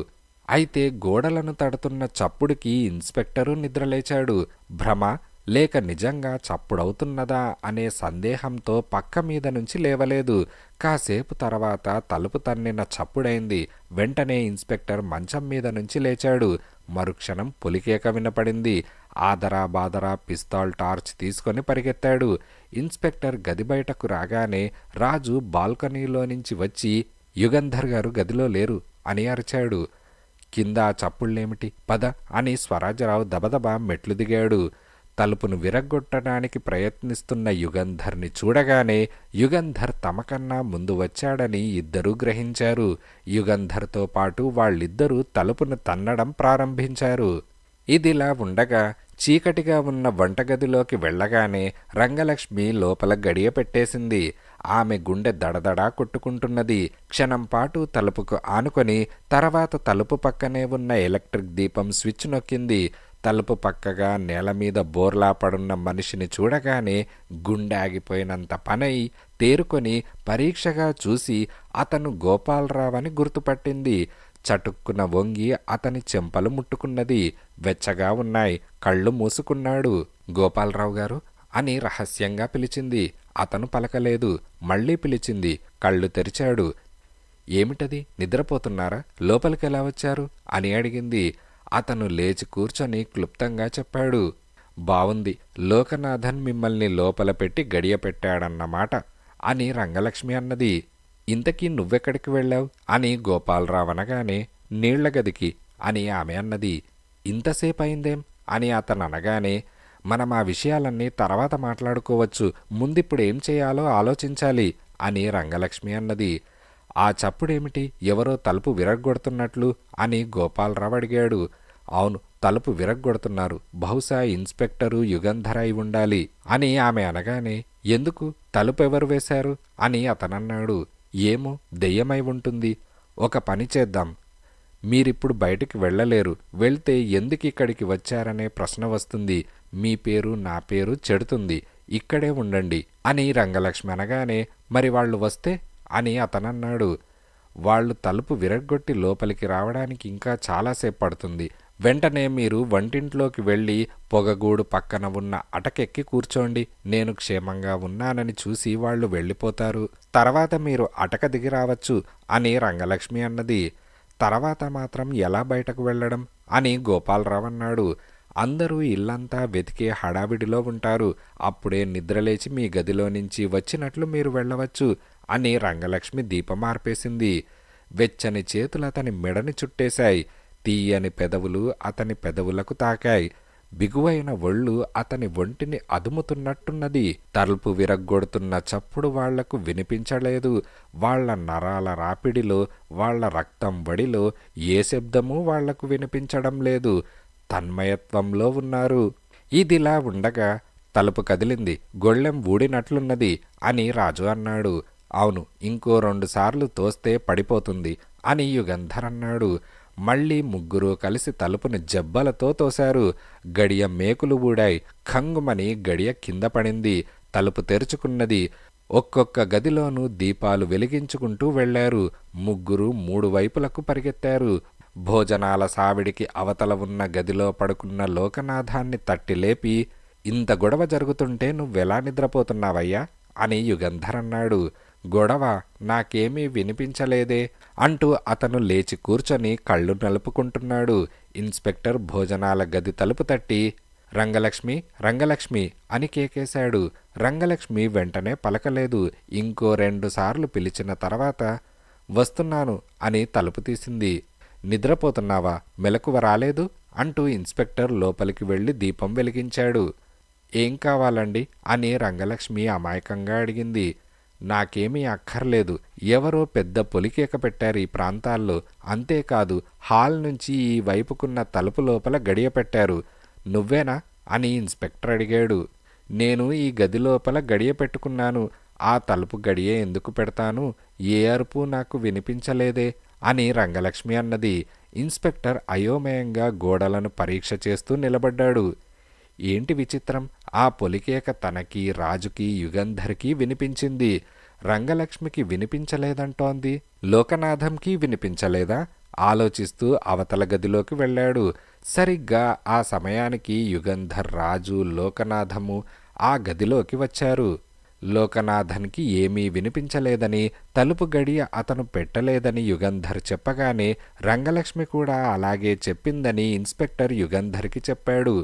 అయితే గోడలను తడుతున్న చప్పుడుకి ఇన్స్పెక్టరు నిద్రలేచాడు. భ్రమ లేక నిజంగా చప్పుడవుతున్నదా అనే సందేహంతో పక్క మీద నుంచి లేవలేదు. కాసేపు తర్వాత తలుపు తన్నిన చప్పుడైంది. వెంటనే ఇన్స్పెక్టర్ మంచం మీద నుంచి లేచాడు. మరుక్షణం పొలికేక వినపడింది. ఆదరా బాదరా పిస్తాల్ టార్చ్ తీసుకొని పరిగెత్తాడు. ఇన్స్పెక్టర్ గది బయటకు రాగానే రాజు బాల్కనీలో నుంచి వచ్చి, యుగంధర్ గారు గదిలో లేరు అని అరిచాడు. కింద చప్పుళ్ళేమిటి, పద అని స్వరాజరావు దబదబా మెట్లు దిగాడు. తలుపును విరగ్గొట్టడానికి ప్రయత్నిస్తున్న యుగంధర్ని చూడగానే యుగంధర్ తమకన్నా ముందు వచ్చాడని ఇద్దరూ గ్రహించారు. యుగంధర్తో పాటు వాళ్ళిద్దరూ తలుపును తన్నడం ప్రారంభించారు. ఇదిలా ఉండగా చీకటిగా ఉన్న వంటగదిలోకి వెళ్ళగానే రంగలక్ష్మి లోపల గడియ పెట్టేసింది. ఆమె గుండె దడదడా కొట్టుకుంటున్నది. క్షణం పాటు తలుపుకు ఆనుకొని తర్వాత తలుపు పక్కనే ఉన్న ఎలక్ట్రిక్ దీపం స్విచ్ నొక్కింది. తలుపు పక్కగా నేల మీద బోర్లా పడున్న మనిషిని చూడగానే గుండె ఆగిపోయినంత పనై తేరుకొని పరీక్షగా చూసి అతను గోపాలరావని గుర్తుపట్టింది. చటుక్కున వంగి అతని చెంపలు ముట్టుకున్నది. వెచ్చగా ఉన్నాయి. కళ్ళు మూసుకున్నాడు. గోపాలరావు గారు అని రహస్యంగా పిలిచింది. అతను పలకలేదు. మళ్ళీ పిలిచింది. కళ్ళు తెరిచాడు. ఏమిటది, నిద్రపోతున్నారా? లోపలికెలా వచ్చారు అని అడిగింది. అతను లేచి కూర్చొని క్లుప్తంగా చెప్పాడు. బావుంది, లోకనాథన్ మిమ్మల్ని లోపల పెట్టి గడియ పెట్టాడన్నమాట అని రంగలక్ష్మి అన్నది. ఇంతకీ నువ్వెక్కడికి వెళ్ళావు అని గోపాలరావు అనగానే, నీళ్ల గదికి అని ఆమె అన్నది. ఇంతసేపు అయిందేం అని అతను అనగానే, మనం ఆ విషయాలన్నీ తర్వాత మాట్లాడుకోవచ్చు, ముందిప్పుడు ఏం చేయాలో ఆలోచించాలి అని రంగలక్ష్మి అన్నది. ఆ చప్పుడేమిటి, ఎవరో తలుపు విరగ్గొడుతున్నట్లు అని గోపాలరావు అడిగాడు. అవును, తలుపు విరగ్గొడుతున్నారు, బహుశా ఇన్స్పెక్టరు యుగంధర్ అయి ఉండాలి అని ఆమె అనగానే, ఎందుకు, తలుపు ఎవరు వేశారు అని అతనన్నాడు. ఏమో, దెయ్యమై ఉంటుంది. ఒక పని చేద్దాం, మీరిప్పుడు బయటికి వెళ్ళలేరు, వెళ్తే ఎందుకు ఇక్కడికి వచ్చారనే ప్రశ్న వస్తుంది, మీ పేరు నా పేరు చెడుతుంది, ఇక్కడే ఉండండి అని రంగలక్ష్మి అనగానే, మరి వాళ్ళు వస్తే అని అతనన్నాడు. వాళ్ళు తలుపు విరగ్గొట్టి లోపలికి రావడానికి ఇంకా చాలాసేపు పడుతుంది. వెంటనే మీరు వంటింట్లోకి వెళ్ళి పొగగూడు పక్కన ఉన్న అటకెక్కి కూర్చోండి. నేను క్షేమంగా ఉన్నానని చూసి వాళ్ళు వెళ్ళిపోతారు. తర్వాత మీరు అటక దిగి రావచ్చు అని రంగలక్ష్మి అన్నది. తర్వాత మాత్రం ఎలా బయటకు వెళ్ళడం అని గోపాలరావు అన్నాడు. అందరూ ఇల్లంతా వెతికే హడావిడిలో ఉంటారు. అప్పుడే నిద్రలేచి మీ గదిలో నుంచి వచ్చినట్లు మీరు వెళ్ళవచ్చు అని రంగలక్ష్మి దీపం ఆర్పేసింది. వెచ్చని చేతులు అతని మెడని చుట్టేశాయి. తీయని పెదవులు అతని పెదవులకు తాకాయి. బిగువైన ఒళ్ళు అతని ఒంటిని అదుముతున్నట్టున్నది. తలుపు విరగ్గొడుతున్న చప్పుడు వాళ్లకు వినిపించలేదు. వాళ్ల నరాల రాపిడిలో, వాళ్ల రక్తం వడిలో ఏ శబ్దమూ వాళ్లకు వినిపించడం లేదు. తన్మయత్వంలో ఉన్నారు. ఇదిలా ఉండగా తలుపు కదిలింది. గొళ్ళెం ఊడినట్లున్నది అని రాజు అన్నాడు. అవును, ఇంకో 2 సార్లు తోస్తే పడిపోతుంది అని యుగంధర్ అన్నాడు. మళ్ళీ ముగ్గురు కలిసి తలుపుని జబ్బలతో తోశారు. గడియ మేకులు ఊడాయి. ఖంగుమని గడియ కింద పడింది. తలుపు తెరుచుకున్నది. ఒక్కొక్క గదిలోనూ దీపాలు వెలిగించుకుంటూ వెళ్లారు. ముగ్గురు 3 వైపులకు పరిగెత్తారు. భోజనాల సావిడికి అవతల ఉన్న గదిలో పడుకున్న లోకనాథాన్ని తట్టి లేపి, ఇంత గొడవ జరుగుతుంటే నువ్వెలా నిద్రపోతున్నావయ్యా అని యుగంధర్ అన్నాడు. గొడవ నాకేమీ వినిపించలేదే అంటూ అతను లేచి కూర్చొని కళ్ళు నలుపుకుంటున్నాడు. ఇన్స్పెక్టర్ భోజనాల గది తలుపు తట్టి, రంగలక్ష్మి, రంగలక్ష్మి అని కేకేశాడు. రంగలక్ష్మి వెంటనే పలకలేదు. ఇంకో 2 సార్లు పిలిచిన తర్వాత వస్తున్నాను అని తలుపు తీసింది. నిద్రపోతున్నావా, మెలకువ రాలేదు అంటూ ఇన్స్పెక్టర్ లోపలికి వెళ్ళి దీపం వెలిగించాడు. ఏం కావాలండి అని రంగలక్ష్మి అమాయకంగా అడిగింది. నాకేమీ అక్కర్లేదు. ఎవరో పెద్ద పొలికేక పెట్టారు ఈ ప్రాంతాల్లో. అంతేకాదు, హాల్ నుంచి ఈ వైపుకున్న తలుపు లోపల గడియ పెట్టారు. నువ్వేనా అని ఇన్స్పెక్టర్ అడిగాడు. నేను ఈ గది లోపల గడియ పెట్టుకున్నాను. ఆ తలుపు గడియ ఎందుకు పెడతాను? ఏ అరుపు నాకు వినిపించలేదే అని రంగలక్ష్మి అన్నది. ఇన్స్పెక్టర్ అయోమయంగా గోడలను పరీక్ష చేస్తూ నిలబడ్డాడు. ఏంటి విచిత్రం? ఆ పొలికేక తనకి, రాజుకి, యుగంధర్కి వినిపించింది. రంగలక్ష్మికి వినిపించలేదంటోంది. లోకనాథంకి వినిపించలేదా? ఆలోచిస్తూ అవతల గదిలోకి వెళ్ళాడు. సరిగ్గా ఆ సమయానికి యుగంధర్, రాజు, లోకనాథము ఆ గదిలోకి వచ్చారు. లోకనాథన్కి ఏమీ వినిపించలేదని, తలుపు గడియ అతను పెట్టలేదని యుగంధర్ చెప్పగానే రంగలక్ష్మి కూడా అలాగే చెప్పిందని ఇన్స్పెక్టర్ యుగంధర్కి చెప్పాడు.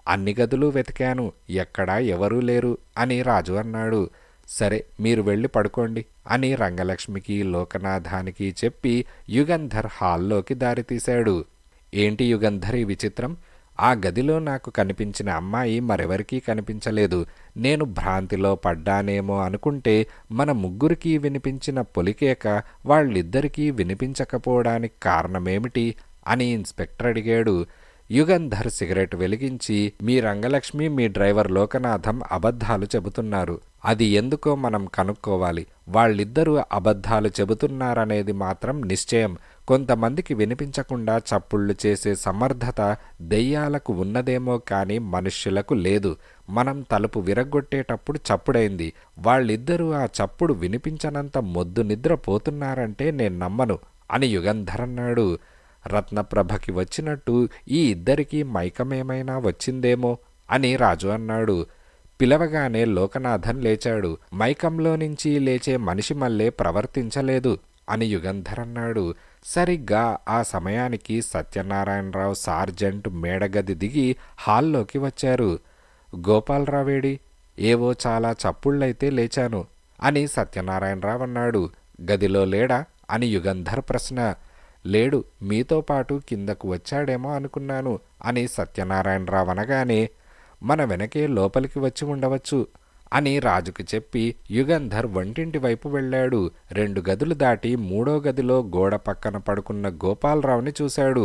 అన్ని గదులు వెతికాను, ఎక్కడా ఎవరూ లేరు అని రాజు అన్నాడు. సరే, మీరు వెళ్ళి పడుకోండి అని రంగలక్ష్మికి, లోకనాథానికి చెప్పి యుగంధర్ హాల్లోకి దారితీశాడు. ఏంటి యుగంధర్ ఈ విచిత్రం? ఆ గదిలో నాకు కనిపించిన అమ్మాయి మరెవరికీ కనిపించలేదు. నేను భ్రాంతిలో పడ్డానేమో అనుకుంటే మన ముగ్గురికి వినిపించిన పొలికేక వాళ్ళిద్దరికీ వినిపించకపోవడానికి కారణమేమిటి అని ఇన్స్పెక్టర్ అడిగాడు. యుగంధర్ సిగరెట్ వెలిగించి, మీ రంగలక్ష్మి, మీ డ్రైవర్ లోకనాథం అబద్ధాలు చెబుతున్నారు. అది ఎందుకో మనం కనుక్కోవాలి. వాళ్ళిద్దరూ అబద్ధాలు చెబుతున్నారనేది మాత్రం నిశ్చయం. కొంతమందికి వినిపించకుండా చప్పుళ్ళు చేసే సమర్థత దెయ్యాలకు ఉన్నదేమో కానీ మనుష్యులకు లేదు. మనం తలుపు విరగ్గొట్టేటప్పుడు చప్పుడైంది. వాళ్ళిద్దరూ ఆ చప్పుడు వినిపించనంత మొద్దు నిద్రపోతున్నారంటే నేను నమ్మను అని యుగంధర్ అన్నాడు. రత్నప్రభకి వచ్చినట్టు ఈ ఇద్దరికీ మైకమేమైనా వచ్చిందేమో అని రాజు అన్నాడు. పిలవగానే లోకనాథన్ లేచాడు. మైకంలో నుంచి లేచే మనిషి మళ్ళే ప్రవర్తించలేదు అని యుగంధర్ అన్నాడు. సరిగ్గా ఆ సమయానికి సత్యనారాయణరావు, సార్జెంట్ మేడగది దిగి హాల్లోకి వచ్చారు. గోపాలరావేడి? ఏవో చాలా చప్పుళ్ళైతే లేచాను అని సత్యనారాయణరావు అన్నాడు. గదిలో లేడా అని యుగంధర్ ప్రశ్న. లేడు, మీతో పాటు కిందకు వచ్చాడేమో అనుకున్నాను అని సత్యనారాయణరావు అనగానే, మన వెనకే లోపలికి వచ్చి ఉండవచ్చు అని రాజుకు చెప్పి యుగంధర్ వంటింటి వైపు వెళ్ళాడు. 2 గదులు దాటి 3వ గదిలో గోడ పక్కన పడుకున్న గోపాలరావుని చూశాడు.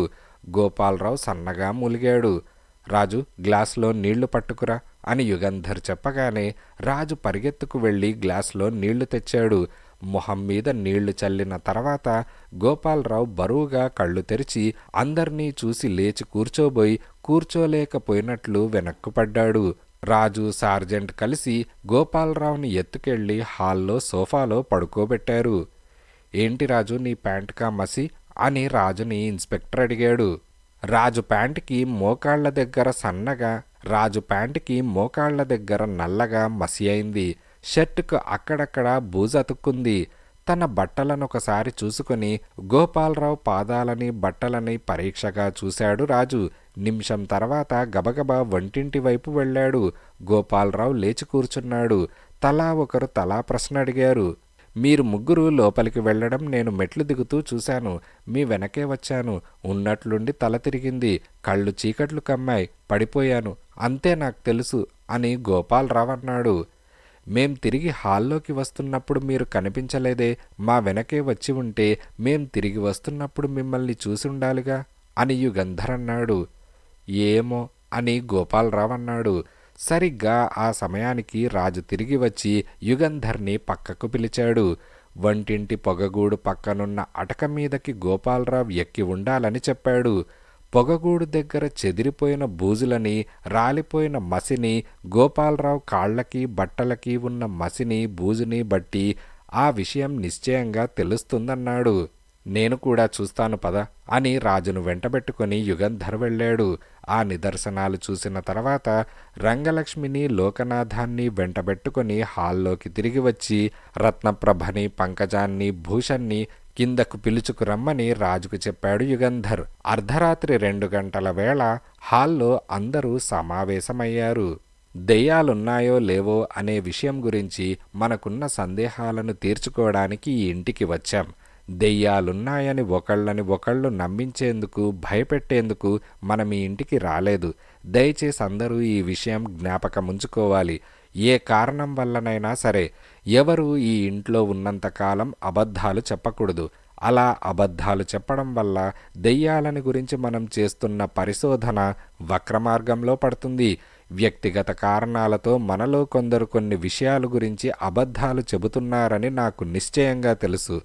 గోపాలరావు సన్నగా మూలిగాడు. రాజు, గ్లాసులో నీళ్లు పట్టుకురా అని యుగంధర్ చెప్పగానే రాజు పరిగెత్తుకు వెళ్ళి గ్లాసులో నీళ్లు తెచ్చాడు. మొహం మీద నీళ్లు చల్లిన తర్వాత గోపాలరావు బరువుగా కళ్ళు తెరిచి అందర్నీ చూసి లేచి కూర్చోబోయి కూర్చోలేకపోయినట్లు వెనక్కుపడ్డాడు. రాజు, సార్జెంట్ కలిసి గోపాలరావుని ఎత్తుకెళ్లి హాల్లో సోఫాలో పడుకోబెట్టారు. ఏంటి రాజు, నీ ప్యాంటుకా మసి అని రాజుని ఇన్స్పెక్టర్ అడిగాడు. రాజు ప్యాంటుకి మోకాళ్ల దగ్గర సన్నగా, రాజు ప్యాంటుకి మోకాళ్ల దగ్గర నల్లగా మసి అయింది. షర్టుకు అక్కడక్కడ బూజతుక్కుంది. తన బట్టలనొకసారి చూసుకుని గోపాలరావు పాదాలని, బట్టలని పరీక్షగా చూశాడు రాజు. నిమిషం తర్వాత గబగబా వంటింటి వైపు వెళ్ళాడు. గోపాలరావు లేచి కూర్చున్నాడు. తలా ఒకరు తలా ప్రశ్న అడిగారు. మీరు ముగ్గురు లోపలికి వెళ్ళడం నేను మెట్లు దిగుతూ చూశాను. మీ వెనకే వచ్చాను. ఉన్నట్లుండి తల తిరిగింది. కళ్ళు చీకట్లు కమ్మాయి. పడిపోయాను. అంతే నాకు తెలుసు అని గోపాలరావు అన్నాడు. మేం తిరిగి హాల్లోకి వస్తున్నప్పుడు మీరు కనిపించలేదే. మా వెనకే వచ్చి ఉంటే మేం తిరిగి వస్తున్నప్పుడు మిమ్మల్ని చూసి ఉండాలిగా అని యుగంధర్ అన్నాడు. ఏమో అని గోపాలరావు అన్నాడు. సరిగ్గా ఆ సమయానికి రాజు తిరిగి వచ్చి యుగంధర్ని పక్కకు పిలిచాడు. వంటింటి పొగగూడు పక్కనున్న అటక మీదకి గోపాలరావు ఎక్కి ఉండాలని చెప్పాడు. పొగగూడు దగ్గర చెదిరిపోయిన బూజులని, రాలిపోయిన మసిని, గోపాలరావు కాళ్లకి బట్టలకి ఉన్న మసిని బూజుని బట్టి ఆ విషయం నిశ్చయంగా తెలుస్తుందన్నాడు. నేను కూడా చూస్తాను పద అని రాజును వెంటబెట్టుకుని యుగంధర్ వెళ్ళాడు. ఆ నిదర్శనాలు చూసిన తర్వాత రంగలక్ష్మిని, లోకనాథాన్ని వెంటబెట్టుకుని హాల్లోకి తిరిగి వచ్చి రత్నప్రభని, పంకజాన్ని, భూషణ్ణి కిందకు పిలుచుకురమ్మని రాజుకు చెప్పాడు యుగంధర్. అర్ధరాత్రి 2 గంటల వేళ హాల్లో అందరూ సమావేశమయ్యారు. దెయ్యాలున్నాయో లేవో అనే విషయం గురించి మనకున్న సందేహాలను తీర్చుకోవడానికి ఈ ఇంటికి వచ్చాం. దెయ్యాలున్నాయని ఒకళ్ళు నమ్మించేందుకు, భయపెట్టేందుకు మనం ఈ ఇంటికి రాలేదు. దయచేసి అందరూ ఈ విషయం జ్ఞాపకముంచుకోవాలి. ఏ కారణం వల్లనైనా సరే ఎవరు ఈ ఇంట్లో ఉన్నంతకాలం అబద్ధాలు చెప్పకూడదు. అలా అబద్ధాలు చెప్పడం వల్ల దెయ్యాలని గురించి మనం చేస్తున్న పరిశోధన వక్రమార్గంలో పడుతుంది. వ్యక్తిగత కారణాలతో మనలో కొందరు కొన్ని విషయాల గురించి అబద్ధాలు చెబుతున్నారని నాకు నిశ్చయంగా తెలుసు.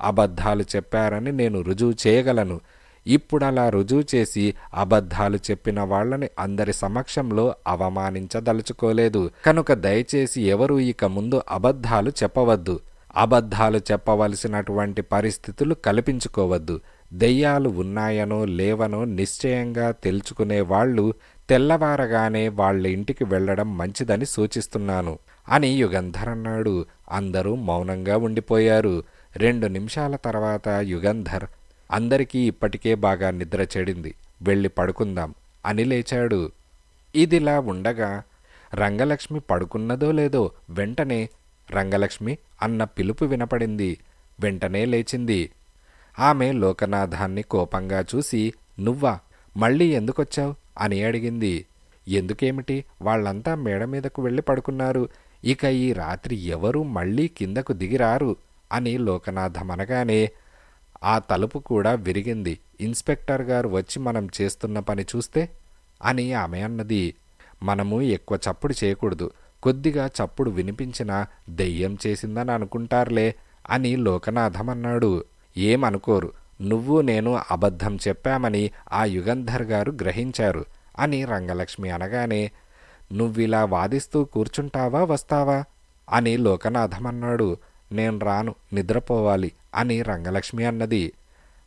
అబద్ధాలు చెప్పారని నేను రుజువు చేయగలను. ఇప్పుడలా రుజువు చేసి అబద్ధాలు చెప్పిన వాళ్ళని అందరి సమక్షంలో అవమానించదలుచుకోలేదు. కనుక దయచేసి ఎవరూ ఇక ముందు అబద్ధాలు చెప్పవద్దు. అబద్ధాలు చెప్పవలసినటువంటి పరిస్థితులు కల్పించుకోవద్దు. దెయ్యాలు ఉన్నాయనో లేవనో నిశ్చయంగా తెలుసుకునే వాళ్ళు తెల్లవారగానే వాళ్ళ ఇంటికి వెళ్ళడం మంచిదని సూచిస్తున్నాను అని యుగంధర్ అన్నాడు. అందరూ మౌనంగా ఉండిపోయారు. 2 నిమిషాల తర్వాత యుగంధర్, అందరికీ ఇప్పటికే బాగా నిద్ర చెడింది, వెళ్ళి పడుకుందాం అని లేచాడు. ఇదిలా ఉండగా రంగలక్ష్మి పడుకున్నదో లేదో వెంటనే రంగలక్ష్మి అన్న పిలుపు వినపడింది. వెంటనే లేచింది. ఆమె లోకనాథాన్ని కోపంగా చూసి, నువ్వా, మళ్ళీ ఎందుకొచ్చావు అని అడిగింది. ఎందుకేమిటి, వాళ్ళంతా మేడ మీదకు వెళ్ళి పడుకున్నారు. ఇక ఈ రాత్రి ఎవరూ మళ్ళీ కిందకు దిగిరారు అని లోకనాథం అనగానే ఆ తలుపు కూడా విరిగింది. ఇన్స్పెక్టర్ గారు వచ్చి మనం చేస్తున్న పని చూస్తే అని ఆమె అన్నది. మనము ఎక్కువ చప్పుడు చేయకూడదు. కొద్దిగా చప్పుడు వినిపించినా దెయ్యం చేసిందని అనుకుంటారులే అని లోకనాథం అన్నాడు. ఏమనుకోరు, నువ్వు నేను అబద్ధం చెప్పామని ఆ యుగంధర్ గారు గ్రహించారు అని రంగలక్ష్మి అనగానే, నువ్విలా వాదిస్తూ కూర్చుంటావా, వస్తావా అని లోకనాథం అన్నాడు. నేను రాను, నిద్రపోవాలి అని రంగలక్ష్మి అన్నది.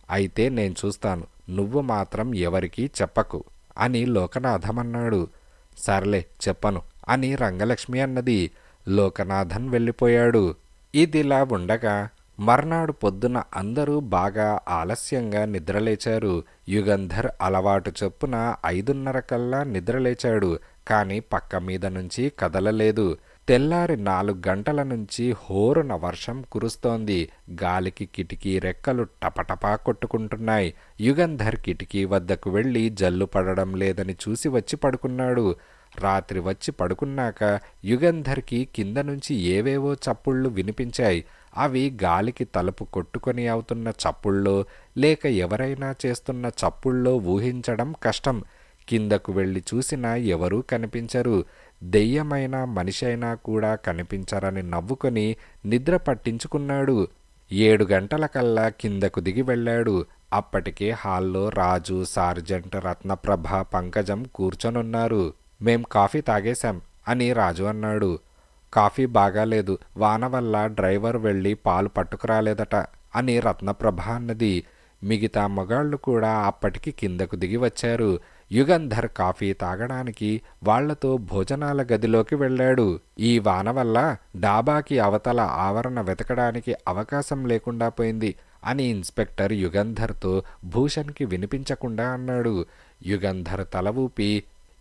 అయితే నేను చూస్తాను, నువ్వు మాత్రం ఎవరికీ చెప్పకు అని లోకనాథం అన్నాడు. సర్లే చెప్పను అని రంగలక్ష్మి అన్నది. లోకనాథన్ వెళ్ళిపోయాడు. ఇదిలా ఉండగా మర్నాడు పొద్దున అందరూ బాగా ఆలస్యంగా నిద్రలేచారు. యుగంధర్ అలవాటు చొప్పున 5:30 కల్లా నిద్రలేచాడు. కాని పక్క మీద నుంచి కదలలేదు. తెల్లారి 4 గంటల నుంచి హోరున వర్షం కురుస్తోంది. గాలికి కిటికీ రెక్కలు టపటపా కొట్టుకుంటున్నాయి. యుగంధర్ కిటికీ వద్దకు వెళ్ళి జల్లు పడడం లేదని చూసి వచ్చి పడుకున్నాడు. రాత్రి వచ్చి పడుకున్నాక యుగంధర్కి కింద నుంచి ఏవేవో చప్పుళ్ళు వినిపించాయి. అవి గాలికి తలుపు కొట్టుకొని అవుతున్న చప్పుళ్ళో లేక ఎవరైనా చేస్తున్న చప్పుళ్ళో ఊహించడం కష్టం. కిందకు వెళ్ళి చూసినా ఎవరూ కనిపించరు. దెయ్యమైనా మనిషైనా కూడా కనిపించరని నవ్వుకొని నిద్ర పట్టించుకున్నాడు. 7 గంటలకల్లా కిందకు దిగి వెళ్ళాడు. అప్పటికే హాల్లో రాజు, సార్జెంట్, రత్నప్రభ, పంకజం కూర్చొనున్నారు. మేం కాఫీ తాగేశాం అని రాజు అన్నాడు. కాఫీ బాగాలేదు, వాన వల్ల డ్రైవర్ వెళ్ళి పాలు పట్టుకురాలేదట అని రత్నప్రభ అన్నది. మిగతా మగాళ్ళు కూడా అప్పటికి కిందకు దిగి వచ్చారు. యుగంధర్ కాఫీ తాగడానికి వాళ్లతో భోజనాల గదిలోకి వెళ్ళాడు. ఈ వాన వల్ల డాబాకి అవతల ఆవరణ వెతకడానికి అవకాశం లేకుండా పోయింది అని ఇన్స్పెక్టర్ యుగంధర్తో భూషణ్కి వినిపించకుండా అన్నాడు. యుగంధర్ తల ఊపి,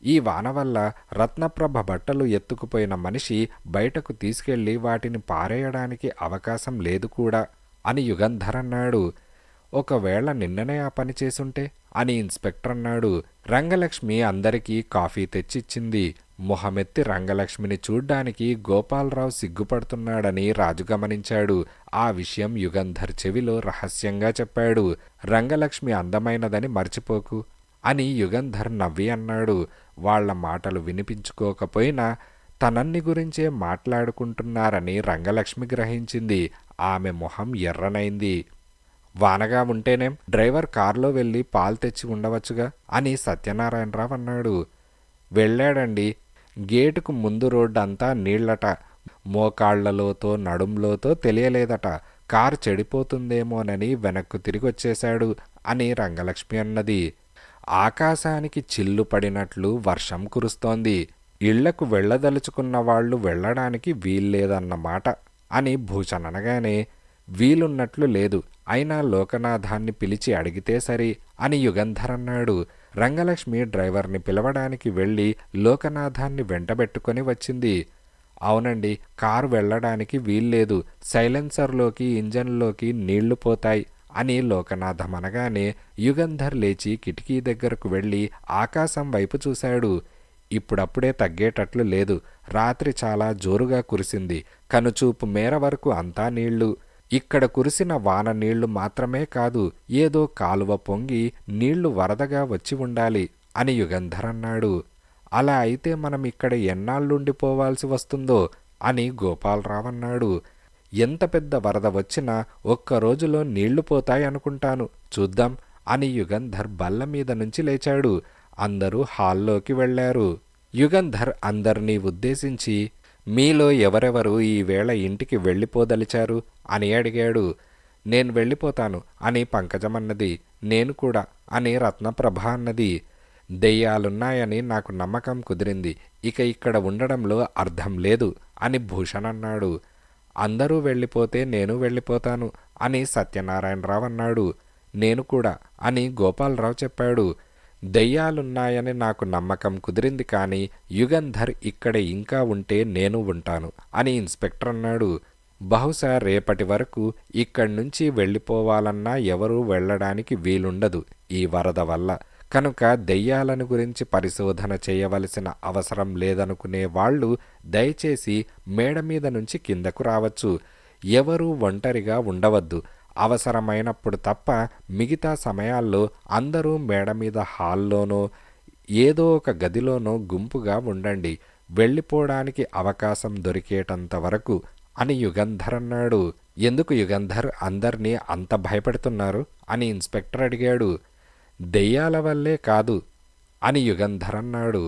ఈ వాన వల్ల రత్నప్రభ బట్టలు ఎత్తుకుపోయిన మనిషి బయటకు తీసుకెళ్లి వాటిని పారేయడానికి అవకాశం లేదు కూడా అని యుగంధర్ అన్నాడు. ఒకవేళ నిన్ననే ఆ పని చేసుంటే అని ఇన్స్పెక్టర్ అన్నాడు. రంగలక్ష్మి అందరికీ కాఫీ తెచ్చిచ్చింది. మొహమెత్తి రంగలక్ష్మిని చూడ్డానికి గోపాలరావు సిగ్గుపడుతున్నాడని రాజు గమనించాడు. ఆ విషయం యుగంధర్ చెవిలో రహస్యంగా చెప్పాడు. రంగలక్ష్మి అందమైనదని మర్చిపోకు అని యుగంధర్ నవ్వి అన్నాడు. వాళ్ళ మాటలు వినిపించుకోకపోయినా తనన్ని గురించే మాట్లాడుకుంటున్నారని రంగలక్ష్మి గ్రహించింది. ఆమె మొహం ఎర్రనైంది. వానగా ఉంటేనేం డ్రైవర్ కారులో వెళ్ళి పాలు తెచ్చి ఉండవచ్చుగా అని సత్యనారాయణరావు అన్నాడు. వెళ్ళాడండి. గేటుకు ముందు రోడ్డు అంతా నీళ్లట. మోకాళ్లలోతో నడుంలోతో తెలియలేదట. కారు చెడిపోతుందేమోనని వెనక్కు తిరిగొచ్చేశాడు అని రంగలక్ష్మి అన్నది. ఆకాశానికి చిల్లు పడినట్లు వర్షం కురుస్తోంది. ఇళ్లకు వెళ్ళదలుచుకున్న వాళ్ళు వెళ్ళడానికి వీల్లేదన్నమాట అని భూషణ్ అనగానే, వీలున్నట్లు లేదు, అయినా లోకనాథాన్ని పిలిచి అడిగితే సరి అని యుగంధర్ అన్నాడు. రంగలక్ష్మి డ్రైవర్ని పిలవడానికి వెళ్ళి లోకనాథాన్ని వెంటబెట్టుకొని వచ్చింది. అవునండి, కారు వెళ్ళడానికి వీల్లేదు, సైలెన్సర్లోకి ఇంజన్లోకి నీళ్లు పోతాయి అని లోకనాథం అనగానే యుగంధర్ లేచి కిటికీ దగ్గరకు వెళ్ళి ఆకాశం వైపు చూశాడు. ఇప్పుడప్పుడే తగ్గేటట్లు లేదు. రాత్రి చాలా జోరుగా కురిసింది. కనుచూపు మేర వరకు అంతా నీళ్లు. ఇక్కడ కురిసిన వాన నీళ్లు మాత్రమే కాదు, ఏదో కాలువ పొంగి నీళ్లు వరదగా వచ్చి ఉండాలి అని యుగంధర్ అన్నాడు. అలా అయితే మనం ఇక్కడ ఎన్నాళ్ళుండిపోవాల్సి వస్తుందో అని గోపాలరావు అన్నాడు. ఎంత పెద్ద వరద వచ్చినా ఒక్కరోజులో నీళ్లు పోతాయనుకుంటాను, చూద్దాం అని యుగంధర్ బల్ల మీద నుంచి లేచాడు. అందరూ హాల్లోకి వెళ్లారు. యుగంధర్ అందర్నీ ఉద్దేశించి, మీలో ఎవరెవరు ఈవేళ ఇంటికి వెళ్ళిపోదలిచారు అని అడిగాడు. నేను వెళ్ళిపోతాను అని పంకజమన్నది. నేను కూడా అని రత్నప్రభ అన్నది. దెయ్యాలున్నాయని నాకు నమ్మకం కుదిరింది, ఇక ఇక్కడ ఉండడంలో అర్థం లేదు అని భూషణ్ అన్నాడు. అందరూ వెళ్ళిపోతే నేను వెళ్ళిపోతాను అని సత్యనారాయణరావు అన్నాడు. నేను కూడా అని గోపాలరావు చెప్పాడు. దెయ్యాలున్నాయని నాకు నమ్మకం కుదిరింది, కానీ యుగంధర్ ఇక్కడ ఇంకా ఉంటే నేను ఉంటాను అని ఇన్స్పెక్టర్ అన్నాడు. బహుశా రేపటి వరకు ఇక్కడ్నుంచి వెళ్ళిపోవాలన్నా ఎవరూ వెళ్ళడానికి వీలుండదు ఈ వరద వల్ల. కనుక దెయ్యాలను గురించి పరిశోధన చేయవలసిన అవసరం లేదనుకునే వాళ్ళు దయచేసి మేడ మీద నుంచి కిందకు రావచ్చు. ఎవరూ ఒంటరిగా ఉండవద్దు. అవసరమైనప్పుడు తప్ప మిగతా సమయాల్లో అందరూ మేడ మీద హాల్లోనో ఏదో ఒక గదిలోనో గుంపుగా ఉండండి, వెళ్ళిపోవడానికి అవకాశం దొరికేటంత వరకు అని యుగంధర్ అన్నాడు. ఎందుకు యుగంధర్ అందర్నీ అంత భయపెడుతున్నారు అని ఇన్స్పెక్టర్ అడిగాడు. దెయ్యాల వల్లే కాదు అని యుగంధర్ అన్నాడు.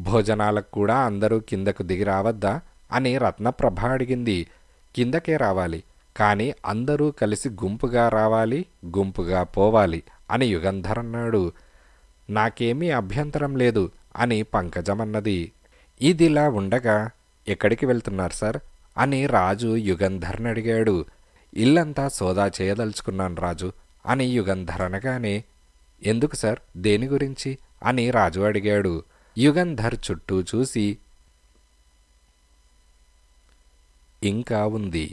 భోజనాలకు కూడా అందరూ కిందకు దిగి రావద్దా అని రత్నప్రభ అడిగింది. కిందకే రావాలి, కానీ అందరూ కలిసి గుంపుగా రావాలి, గుంపుగా పోవాలి అని యుగంధర్ అన్నాడు. నాకేమీ అభ్యంతరం లేదు అని పంకజమన్నది. ఇదిలా ఉండగా, ఎక్కడికి వెళ్తున్నారు సార్ అని రాజు యుగంధర్ని అడిగాడు. ఇల్లంతా సోదా చేయదలుచుకున్నాను రాజు అని యుగంధర్ అనగానే, ఎందుకు సార్, దేని గురించి అని రాజు అడిగాడు. యుగంధర్ చుట్టూ చూసి, ఇంకా ఉంది.